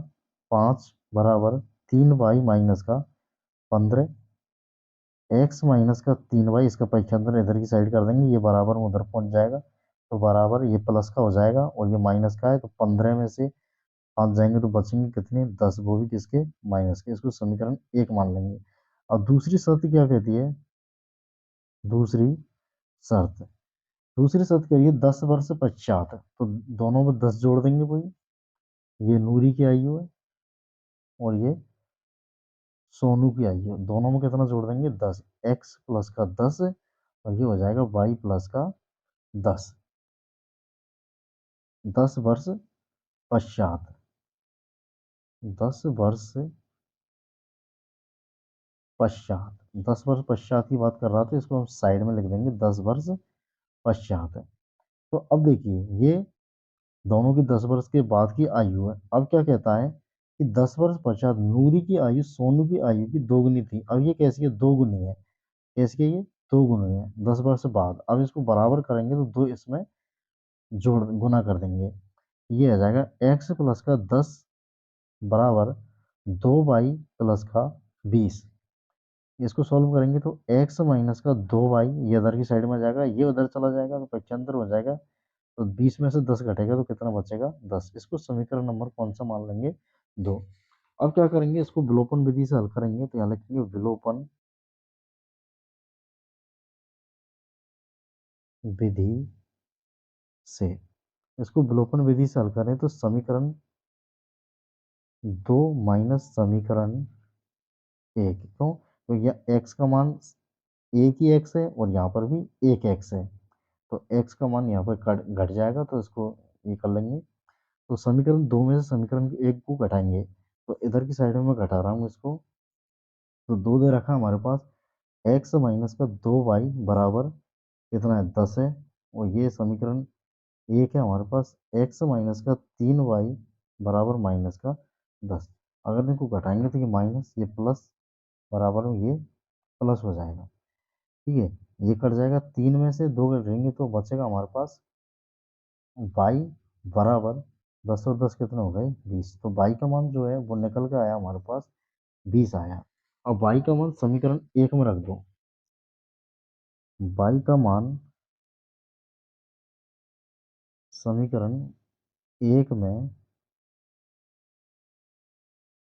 A: 5 बराबर 3y - का 15। x - का 3y, इसका पक्षांतर इधर की साइड कर देंगे, ये बराबर में उधर पहुंच जाएगा। तो बराबर ये प्लस का हो जाएगा, और ये माइनस का है, तो 15 में से 5 जाएंगे तो बचेंगे कितने, 10, वो भी किसके, माइनस के। इसको समीकरण 1 मान लेंगे। अब दूसरी शर्त क्या कहती है, दूसरी शर्त, दूसरी शर्त कह रही है 10 वर्ष पश्चात। तो दोनों में 10 जोड़ देंगे, वही, ये नूरी की आयु है, और ये सोनू की आयु है। दोनों में कितना जोड़ देंगे, 10। x+का 10, और ये हो जाएगा y+का 10। 10 वर्ष पश्चात, 10 वर्ष पश्चात, 10 वर्ष पश्चात की बात कर रहा था, इसको हम साइड में लिख देंगे, 10 वर्ष पश्चात है। तो अब देखिए, ये दोनों की 10 वर्ष के बाद की आयु है। अब क्या कहता है कि 10 वर्ष पश्चात नूरी की आयु सोनू की आयु की दोगुनी थी। अब ये कैसी है, 2 गुनी है। कैसी है ये, 2 गुनी है, 10 वर्ष बाद। अब इसको बराबर करेंगे तो 2 इसमें जोड़ गुना कर देंगे, ये आ जाएगा x+का 10 बराबर 2y+का 20। इसको सॉल्व करेंगे तो x - का 2y, ये इधर की साइड में जाएगा, ये उधर चला जाएगा, तो पक्षांतर हो जाएगा। तो 20 में से 10 घटेगा तो कितना बचेगा, 10। इसको समीकरण नंबर कौन सा मान लेंगे, 2। अब क्या करेंगे, इसको विलोपन विधि से हल करेंगे। तो यहाँ लिखेंगे विलोपन विधि से। इसको विलोपन विधि से हल करें तो समीकरण 2 माइनस समीकरण 1, क्यों, तो यह x का मान एक ही x है, और यहाँ पर भी एक x है। तो x का मान यहाँ पर घट जाएगा, तो इसको ये कर लेंगे। तो समीकरण 2 में से समीकरण 1 को घटाएंगे, तो इधर की साइड में मैं घटा रहा हूँ इसको। तो 2 दे रखा हमारे पास, x - का 2y बराबर कितना है, 10 है। और ये समीकरण 1 है हमारे पास, x - का 3y बराबर -का 10। अगर इनको घटाएंगे तो ये माइनस, ये प्लस, बराबर में ये प्लस हो जाएगा। ठीक है, ये कट जाएगा, 3 में से 2 घटेंगे तो बचेगा हमारे पास y बराबर 10 और 10 कितने हो गए, 20। तो y का मान जो है वो निकल के आया हमारे पास, 20 आया। अब y का मान समीकरण 1 में रख दो। y का मान समीकरण 1 में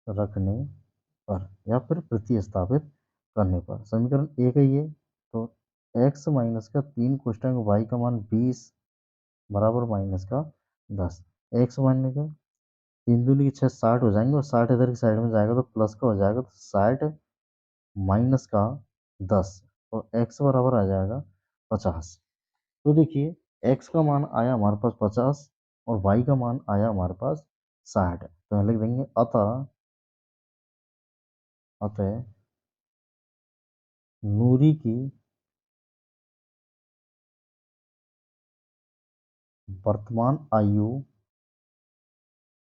A: रखने पर या फिर प्रतिस्थापित करने पर, समीकरण 1 है ये, तो x माइनस का 3 कोष्टक y का मान 20 बराबर माइनस का 10। x मानने का 3 दूनी की 6 60 हो जाएंगे और 60 इधर की साइड में जाएगा तो प्लस का हो जाएगा, तो 60 माइनस का 10 और x बराबर आ जाएगा 50। तो देखिए x का मान आया हमारे पास 50 और y का मान आया हमारे पास 60। तो हम लिख देंगे अतः अतः नूरी की वर्तमान आयु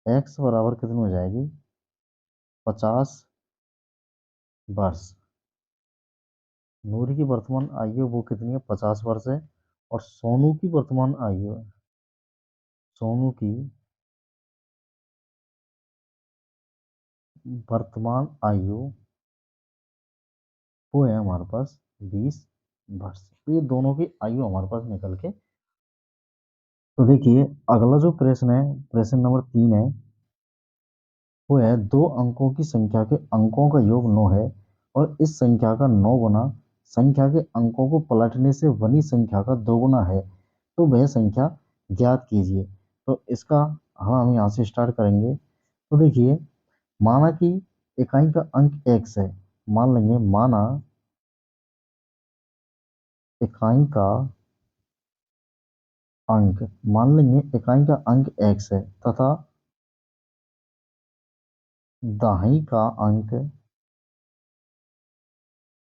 A: x बराबर कितनी हो जाएगी, 50 वर्ष। नूरी की वर्तमान आयु वो कितनी है, 50 वर्ष है। और सोनू की वर्तमान आयु है, सोनू की वर्तमान आयु वो है हमारे पास 20 वर्ष। तो ये दोनों की आयु हमारे पास निकल के। तो देखिए अगला जो प्रश्न है, प्रश्न नंबर 3 है, वो है 2 अंकों की संख्या के अंकों का योग 9 है और इस संख्या का 9 गुना संख्या के अंकों को पलटने से बनी संख्या का 2 गुना है, तो वह संख्या ज्ञात कीजिए। तो इसका हम यहाँ से स्टार्ट करेंगे। तो देखिए माना कि इकाई का अंक x है, मान लेंगे माना इकाई का अंक, मान लेंगे इकाई का अंक x है तथा दहाई का अंक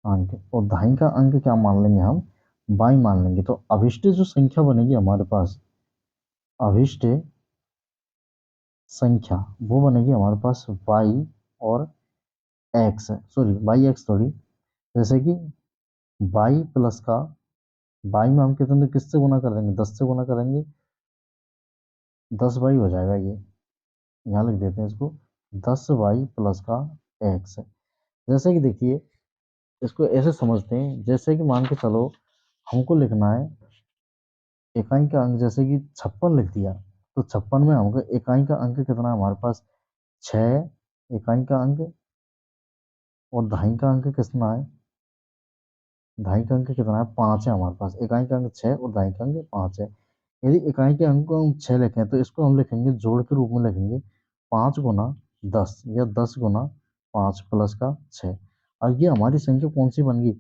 A: अंक और दहाई का अंक क्या मान लेंगे हम, y मान लेंगे। तो अभिष्ट जो संख्या बनेगी हमारे पास, अभिष्ट संख्या वो बनेगी हमारे पास y और x, सॉरी y x थोड़ी, जैसे कि y प्लस का y में हम कितने किससे गुना कर देंगे, 10 से गुना करेंगे, 10y हो जाएगा ये, यहाँ लिख देते हैं इसको, 10y प्लस का x। जैसे कि देखिए इसको ऐसे समझते हैं, जैसे कि मान के चलो हमको लिखना है इकाई का अंक, जैसे कि 56 लिख दिया, तो 56 में हमको इकाई का अंक कितना है हमारे पास, 6 इकाई का अंक, और दहाई का अंक कितना है, दहाई का अंक कितना है, 5 है हमारे पास। इकाई का अंक 6 और दहाई का अंक 5 है। यदि इकाई के अंक को हम 6 लिखें तो इसको हम लिखेंगे जोड़ के रूप में लिखेंगे 5 गुना 10 या 10 गुना 5 प्लस का 6। और ये हमारी संख्या कौन सी बन गई,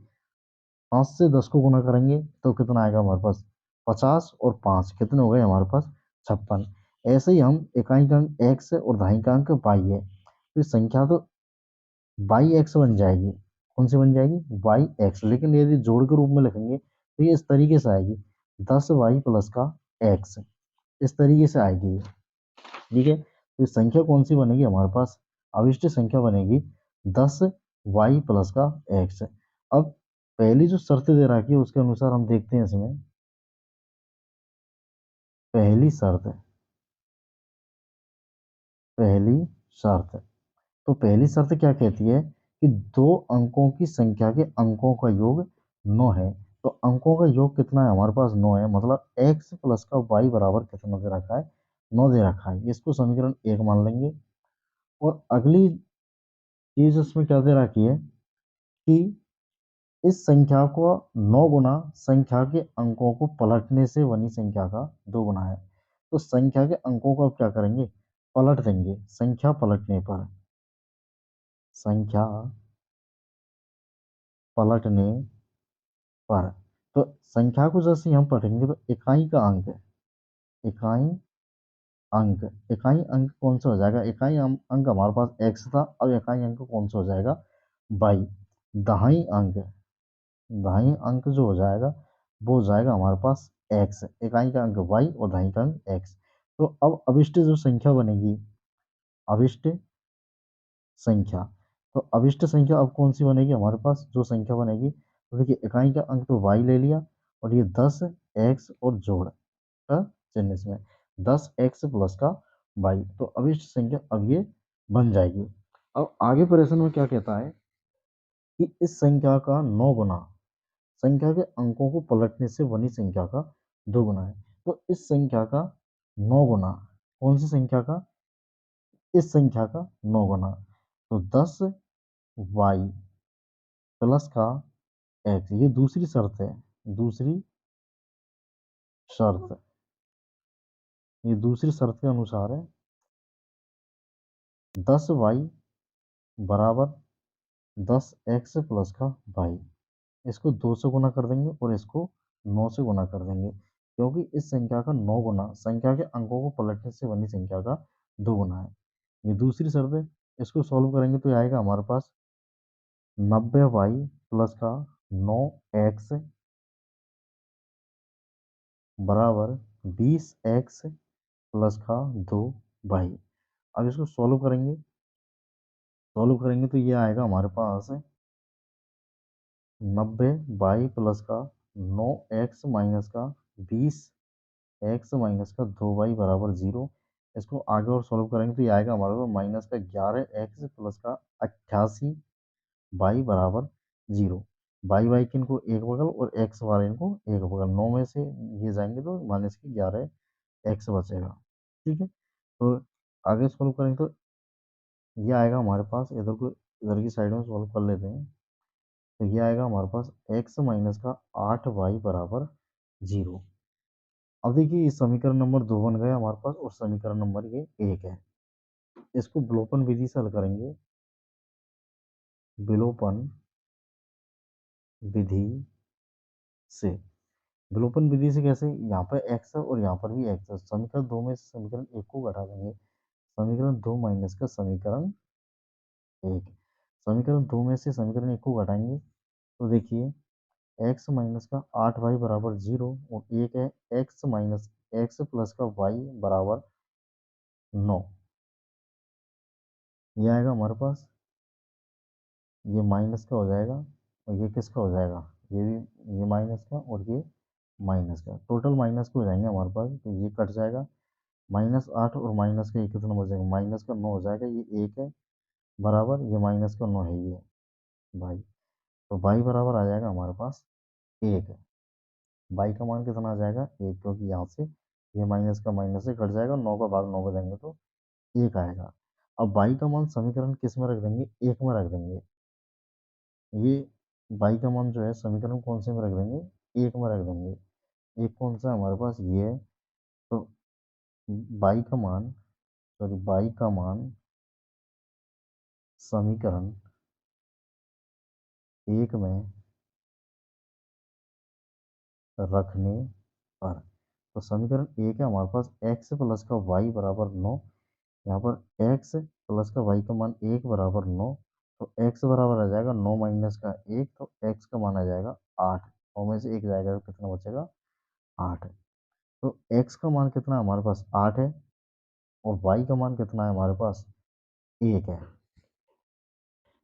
A: 5 से 10 को गुना करेंगे तो कितना आएगा हमारे पास, 50 और 5 कितने हो गए हमारे पास, 56। ऐसे ही हम इकाई का अंक x है और दहाई का अंक y है, तो संख्या तो बाई एक्स बन जाएगी। कौन सी बन जाएगी, बाई एक्स। लेकिन यदि जोड़ के रूप में लिखेंगे तो ये इस तरीके से आएगी, 10y प्लस का x, इस तरीके से आएगी ये। ठीक है, तो संख्या कौन सी बनेगी हमारे पास, अविष्ट संख्या बनेगी 10y प्लस का x। अब पहली जो शर्त दे रखी है उसके अनुसार हम देखते हैं इसमें, पहली शर्त, पहली शर्त, तो पहली शर्त क्या कहती है कि 2 अंकों की संख्या के अंकों का योग 9 है। तो अंकों का योग कितना है हमारे पास, 9 है, मतलब x प्लस का y बराबर कितना दे रखा है, 9 दे रखा है। इसको समीकरण 1 मान लेंगे। और अगली चीज उसमें क्या दे रखी है कि इस संख्या को 9 गुना संख्या के अंकों को पलटने से बनी संख्या का 2 गुना है। तो संख्या के अंकों को अब क्या करेंगे, पलट देंगे। संख्या पलटने पर, संख्या पलटने पर, तो संख्या को जैसे ही हम पढ़ेंगे तो इकाई का अंक, इकाई अंक, इकाई अंक कौन सा हो जाएगा, इकाई अंक हमारे पास x था, अब इकाई अंक कौन सा हो जाएगा, y। दहाई अंक, दहाई अंक जो हो जाएगा वो हो जाएगा हमारे पास x, इकाई का अंक y और दहाई का अंक x। तो अब अभिष्ट जो संख्या बनेगी, अभिष्ट संख्या, तो अभिष्ट संख्या अब कौन सी बनेगी हमारे पास, जो संख्या बनेगी, तो देखिए इकाई का अंक तो y ले लिया और ये 10x और जोड़ का चिन्ह इसमें, 10x प्लस का y, तो अभिष्ट संख्या अब ये बन जाएगी। अब आगे प्रश्न में क्या कहता है कि इस संख्या का 9 गुना संख्या के अंकों को पलटने से बनी संख्या का 2 गुना है। तो इस संख्या का 9 गुना, कौन सी संख्या का? इस संख्या का 9 गुना। तो 10y प्लस का x, ये दूसरी शर्त है, दूसरी शर्त, ये दूसरी शर्त के अनुसार है। 10y बराबर 10x प्लस का y, इसको 2 से गुना कर देंगे और इसको 9 से गुना कर देंगे, क्योंकि इस संख्या का 9 गुना संख्या के अंकों को पलटने से बनी संख्या का 2 गुना है। ये दूसरी शर्त है। इसको सॉल्व करेंगे तो ये आएगा हमारे पास 90y प्लस का 9x बराबर 20x प्लस का 2y। अब इसको सॉल्व करेंगे तो ये आएगा हमारे पास 90y प्लस का 9x माइनस का 20x माइनस का 2y बराबर 0। इसको आगे और सॉल्व करेंगे तो ये आएगा हमारे पास माइनस का 11x प्लस का 88y बराबर 0। y किन को एक बगल और x वाले इनको एक बगल, 9 में से ये जाएंगे तो माइनस की 11x बचेगा। ठीक है, तो आगे सॉल्व करेंगे तो ये आएगा हमारे पास, इधर की साइड में सॉल्व कर लेते हैं। तो ये आएगा हमारे पास x माइनस का 8y बराबर 0। अब देखिए, ये समीकरण नंबर 2 बन गया हमारे पास और समीकरण नंबर ये 1 है। इसको विलोपन विधि से हल करेंगे। विलोपन विधि से, विलोपन विधि से कैसे? यहाँ पर x है और यहाँ पर भी x है। समीकरण 2 में से समीकरण 1 को घटा देंगे। समीकरण 2 माइनस का समीकरण 1, समीकरण 2 में से समीकरण 1 को घटाएंगे तो देखिए x माइनस का 8y बराबर 0 और एक है x माइनस x प्लस का y बराबर 9। ये आएगा हमारे पास, ये माइनस का हो जाएगा और ये किसका हो जाएगा? ये भी, ये माइनस का और ये माइनस का, टोटल माइनस के हो जाएंगे हमारे पास। तो ये कट जाएगा, -8 और माइनस का ये कितना बचेगा? माइनस का 9 हो जाएगा, ये 1 है बराबर, ये माइनस का 9 है ये भाई। तो भाई बराबर आ जाएगा हमारे पास 1। बाई का मान कितना आ जाएगा? 1, क्योंकि यहाँ से ये माइनस का माइनस से कट जाएगा, 9 का भाग 9 में देंगे तो 1 आएगा। अब बाई का मान समीकरण किस में रख देंगे? 1 में रख देंगे। ये बाई का मान जो है समीकरण कौन से में रख देंगे? 1 में रख देंगे। एक कौन सा हमारे पास? ये है। तो बाई का मान, सॉरी, बाई का मान समीकरण 1 में रखने पर, तो समीकरण 1 है हमारे पास x प्लस का y बराबर 9। यहाँ पर x प्लस का y का मान 1 बराबर 9। तो x बराबर आ जाएगा 9 माइनस का 1, तो x का मान आ जाएगा 8। 9 में से 1 जाएगा तो कितना बचेगा? 8। तो x का मान कितना है हमारे पास? 8 है और y का मान कितना है हमारे पास? 1 है।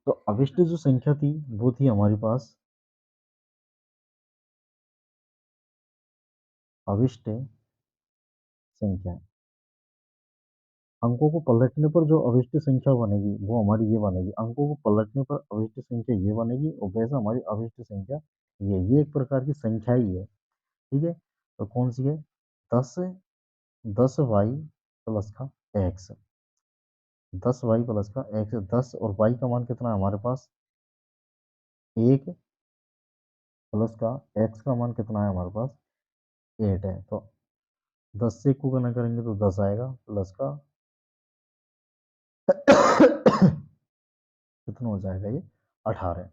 A: तो अभिष्ट जो संख्या थी वो थी हमारे पास अभिष्ट संख्या। अंकों को पलटने पर जो अभिष्ट संख्या बनेगी वो हमारी ये बनेगी। अंकों को पलटने पर अभिष्ट संख्या ये बनेगी और वैसा हमारी अभिष्ट संख्या ये एक प्रकार की संख्या ही है। ठीक है, तो कौन सी है? 10y प्लस का x, 10y प्लस का x, 10 और y का मान कितना है हमारे पास? 1 प्लस का x का मान कितना है हमारे पास? 8 है। तो 10 से को गुना करेंगे तो 10 आएगा प्लस का कितना हो जाएगा? ये 18 है।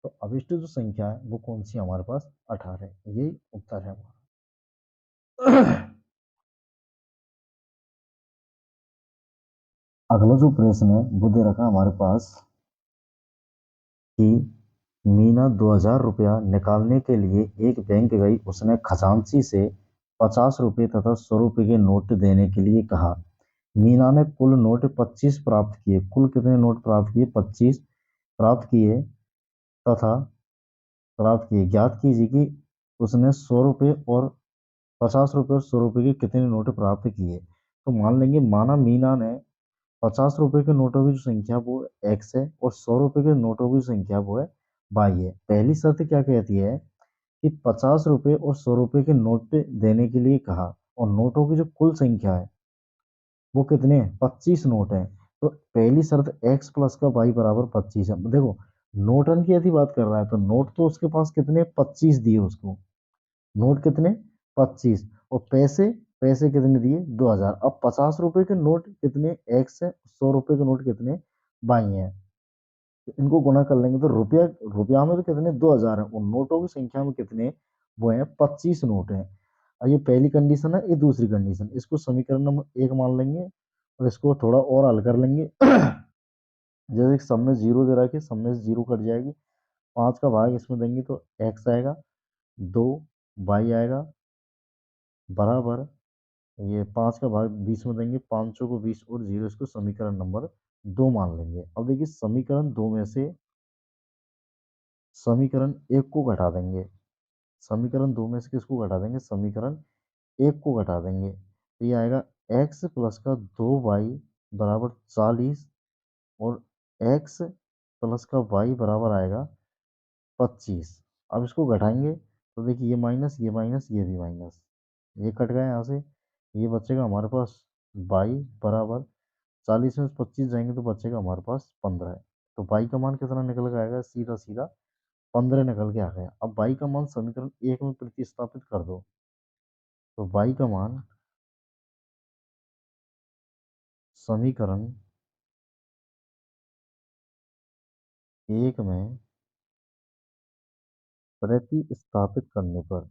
A: तो अभिष्ट जो संख्या है वो कौन सी है हमारे पास? 18 है। यही उत्तर है हमारा। अगला जो प्रश्न है वो दे रखा है हमारे पास कि मीना 2000 रुपया निकालने के लिए एक बैंक गई। उसने खजांची से 50 रुपये तथा 100 रुपये के नोट देने के लिए कहा। मीना ने कुल नोट 25 प्राप्त किए। कुल कितने नोट प्राप्त किए? 25 प्राप्त किए तथा प्राप्त किए। ज्ञात कीजिए कि उसने 100 रुपये और 50 रुपये और 100 रुपये के कितने नोट प्राप्त किए। तो मान लेंगे, माना मीना ने 50 रुपये के नोटों की जो संख्या वो x है और 100 रुपये के नोटों की संख्या वो है y है। पहली शर्त क्या कहती है कि 50 रुपए और 100 रुपए के नोट पे देने के लिए कहा, और नोटों की जो कुल संख्या है वो कितने हैं, 25 नोट हैं। तो पहली शर्त एक्स प्लस का वाई बराबर 25 है। देखो, नोटन की यदि बात कर रहा है तो नोट तो उसके पास कितने, 25 दिए उसको, नोट कितने, 25, और पैसे, पैसे कितने दिए, 2000। अब 50 रुपए के नोट कितने एक्स है, 100 रुपए के नोट कितने बाई है, तो इनको गुना कर लेंगे तो रुपया, रुपया में तो कितने, 2000 है, और नोटों की संख्या में कितने, वो है 25 नोट है। और ये पहली कंडीशन है, ये दूसरी कंडीशन, इसको समीकरण नंबर 1 मान लेंगे और इसको थोड़ा और हल कर लेंगे। जैसे कि सब में जीरो दे रखा है, सब में जीरो कट जाएगी, 5 का भाग इसमें देंगे तो एक्स आएगा, 2 वाई आएगा, बराबर, ये 5 का भाग 20 में देंगे, 500 को 20 और जीरो, इसको समीकरण नंबर 2 मान लेंगे। अब देखिए समीकरण 2 में से समीकरण 1 को घटा देंगे, समीकरण 2 में से किसको घटा देंगे, समीकरण 1 को घटा देंगे, तो ये आएगा एक्स प्लस का 2 वाई बराबर 40, और एक्स प्लस का वाई बराबर आएगा 25। अब इसको घटाएंगे तो देखिए ये माइनस, ये माइनस, ये भी माइनस, ये कट गया यहाँ से, ये बचेगा हमारे पास बाई बराबर 40 में 25 जाएंगे तो बचेगा हमारे पास 15। तो बाई का मान कितना निकल के आएगा, सीधा सीधा 15 निकल के आ गया। अब बाई का मान समीकरण 1 में प्रतिस्थापित कर दो, तो बाई का मान समीकरण 1 में प्रतिस्थापित करने पर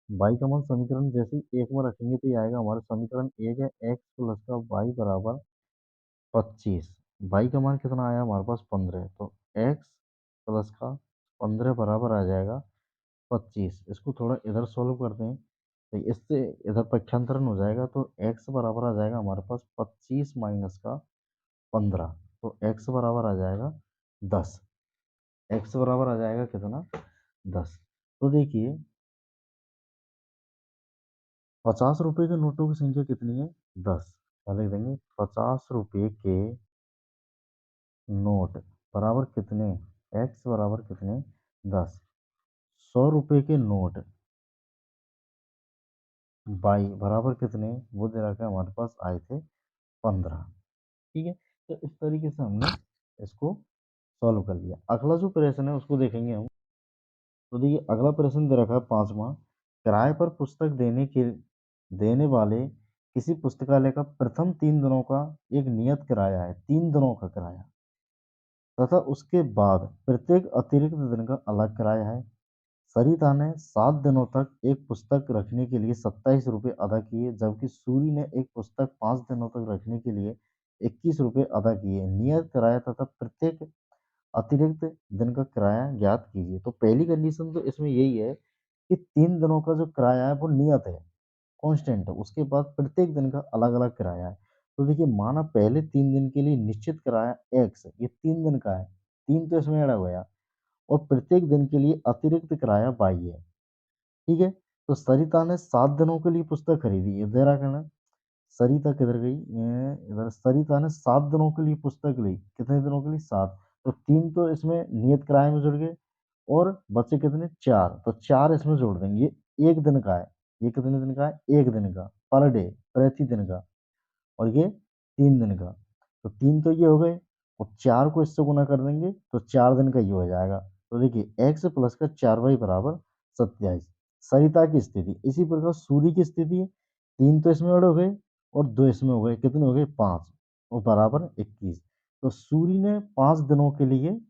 A: बाई का मान समीकरण जैसे ही 1 में रखेंगे तो ये आएगा हमारा समीकरण 1 है एक्स प्लस का वाई बराबर 25। बाई का मान कितना आया हमारे पास 15, तो एक्स प्लस का 15 बराबर आ जाएगा 25। इसको थोड़ा इधर सॉल्व करते हैं तो इससे इधर पक्षांतरण हो जाएगा, तो एक्स बराबर आ जाएगा हमारे पास 25 माइनस का 15, तो एक्स बराबर आ जाएगा 10। एक्स बराबर आ जाएगा कितना, 10। तो देखिए 50 रुपए के नोटों की संख्या कितनी है, 10। क्या लिख देंगे, 50 रुपए के नोट बराबर कितने, एक्स बराबर कितने, 10। 100 रुपए के नोट बाई बराबर कितने, वो दे रखा है हमारे पास, आए थे 15। ठीक है, तो इस तरीके से हमने इसको सॉल्व कर लिया। अगला जो प्रश्न है उसको देखेंगे हम। तो देखिए अगला प्रश्न दे रखा है 5वां, किराए पर पुस्तक देने वाले किसी पुस्तकालय का प्रथम 3 दिनों का एक नियत किराया है, 3 दिनों का किराया, तथा उसके बाद प्रत्येक अतिरिक्त दिन का अलग किराया है। सरिता ने 7 दिनों तक एक पुस्तक रखने के लिए 27 रुपये अदा किए, जबकि सूरी ने एक पुस्तक 5 दिनों तक रखने के लिए 21 रुपये अदा किए। नियत किराया तथा प्रत्येक अतिरिक्त दिन का किराया ज्ञात कीजिए। तो पहली कंडीशन तो इसमें यही है कि 3 दिनों का जो किराया है वो नियत है, कांस्टेंट है, उसके बाद प्रत्येक दिन का अलग अलग किराया है। तो देखिए माना पहले 3 दिन के लिए निश्चित किराया एक्स, ये 3 दिन का है, तीन तो इसमें ऐड हो गया, और प्रत्येक दिन के लिए अतिरिक्त किराया बाई है। ठीक है, तो सरिता ने 7 दिनों के लिए पुस्तक खरीदी, ये दे रहा कहना, सरिता किधर गई, ये इधर, सरिता ने 7 दिनों के लिए पुस्तक ली, कितने दिनों के लिए, 7, तो 3 तो इसमें नियत किराए में जुड़ गए, और बचे कितने, 4, तो 4 इसमें जोड़ देंगे, ये 1 दिन का है, ये कितने दिन का है, 1 दिन का, पर डे, प्रति दिन का, और ये 3 दिन का, तो 3 तो ये हो गए, और 4 को इससे गुना कर देंगे तो 4 दिन का ये हो जाएगा। तो देखिए एक्स प्लस का 4 वाई बराबर 27। सरिता की स्थिति इसी प्रकार सूर्य की स्थिति है, 3 तो इसमें ऐड हो गए और 2 इसमें हो गए, कितने हो गए, 5, और बराबर 21। तो सूर्य ने 5 दिनों के लिए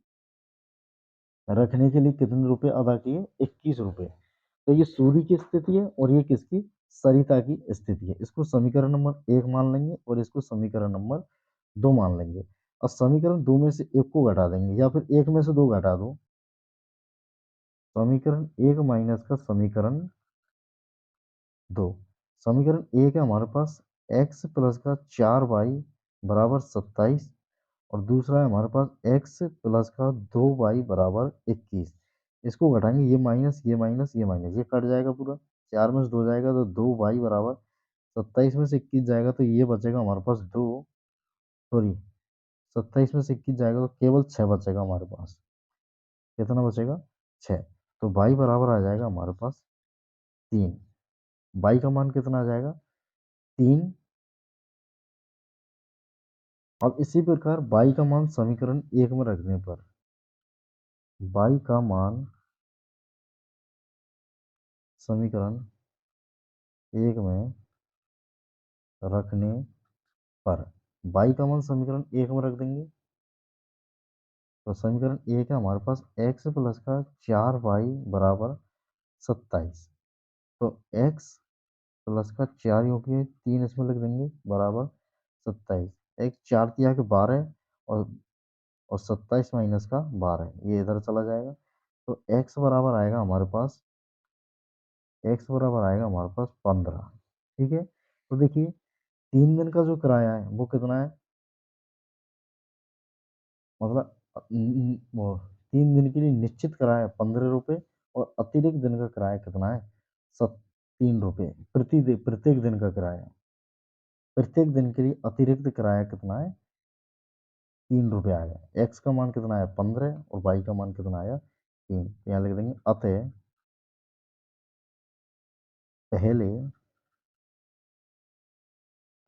A: रखने के लिए कितने रुपए अदा किए, 21 रुपए। तो ये सूर्य की स्थिति है और ये किसकी, सरिता की स्थिति है। इसको समीकरण नंबर 1 मान लेंगे और इसको समीकरण नंबर 2 मान लेंगे, और समीकरण 2 में से 1 को घटा देंगे, या फिर 1 में से 2 घटा दो। समीकरण 1 माइनस का समीकरण 2, समीकरण 1 है हमारे पास एक्स प्लस का 4 वाई बराबर 27, और दूसरा है हमारे पास एक्स प्लस का 2 वाई बराबर 21। इसको घटाएंगे, ये माइनस, ये माइनस, ये माइनस, ये कट जाएगा पूरा, 4 में से 2 जाएगा तो 2 वाई बराबर 27 में से 21 जाएगा तो ये बचेगा हमारे पास 2, सॉरी 27 में से 21 जाएगा तो केवल 6 बचेगा हमारे पास। कितना बचेगा 6। तो बाई बराबर आ जाएगा हमारे पास 3। बाई का मान कितना आ जाएगा 3। अब इसी प्रकार बाई का मान समीकरण 1 में रखने पर बाई का मान समीकरण 1 में रखने पर बाई का मान समीकरण 1 में रख देंगे तो समीकरण 1 है हमारे पास x प्लस का 4y बराबर 27। तो x प्लस का 4 योगी 3 इसमें लिख देंगे बराबर 27। एक 4 तिया के 12 और 27 माइनस का 12 ये इधर चला जाएगा। तो x बराबर आएगा हमारे पास 15। ठीक है, तो देखिए 3 दिन का जो किराया है वो कितना है, मतलब वो 3 दिन के लिए निश्चित किराया 15 रुपये और अतिरिक्त दिन का किराया कितना है 3 रुपये प्रत्येक दिन का किराया। प्रत्येक दिन के लिए अतिरिक्त किराया कितना है 3 रुपये आएगा। एक्स का मान कितना आया 15 और वाई का मान कितना आया 3। तो यहाँ लिख देंगे अतः पहले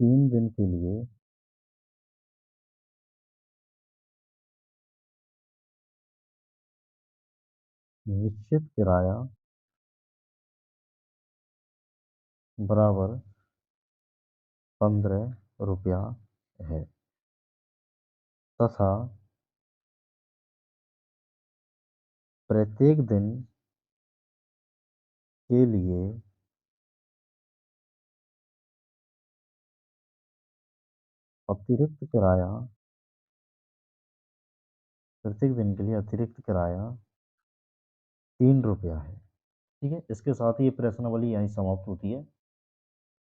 A: 3 दिन के लिए निश्चित किराया बराबर 15 रुपया है तथा प्रत्येक दिन के लिए अतिरिक्त किराया प्रत्येक दिन के लिए अतिरिक्त किराया 3 रुपया है। ठीक है, इसके साथ ही ये प्रश्नावली यहीं समाप्त होती है।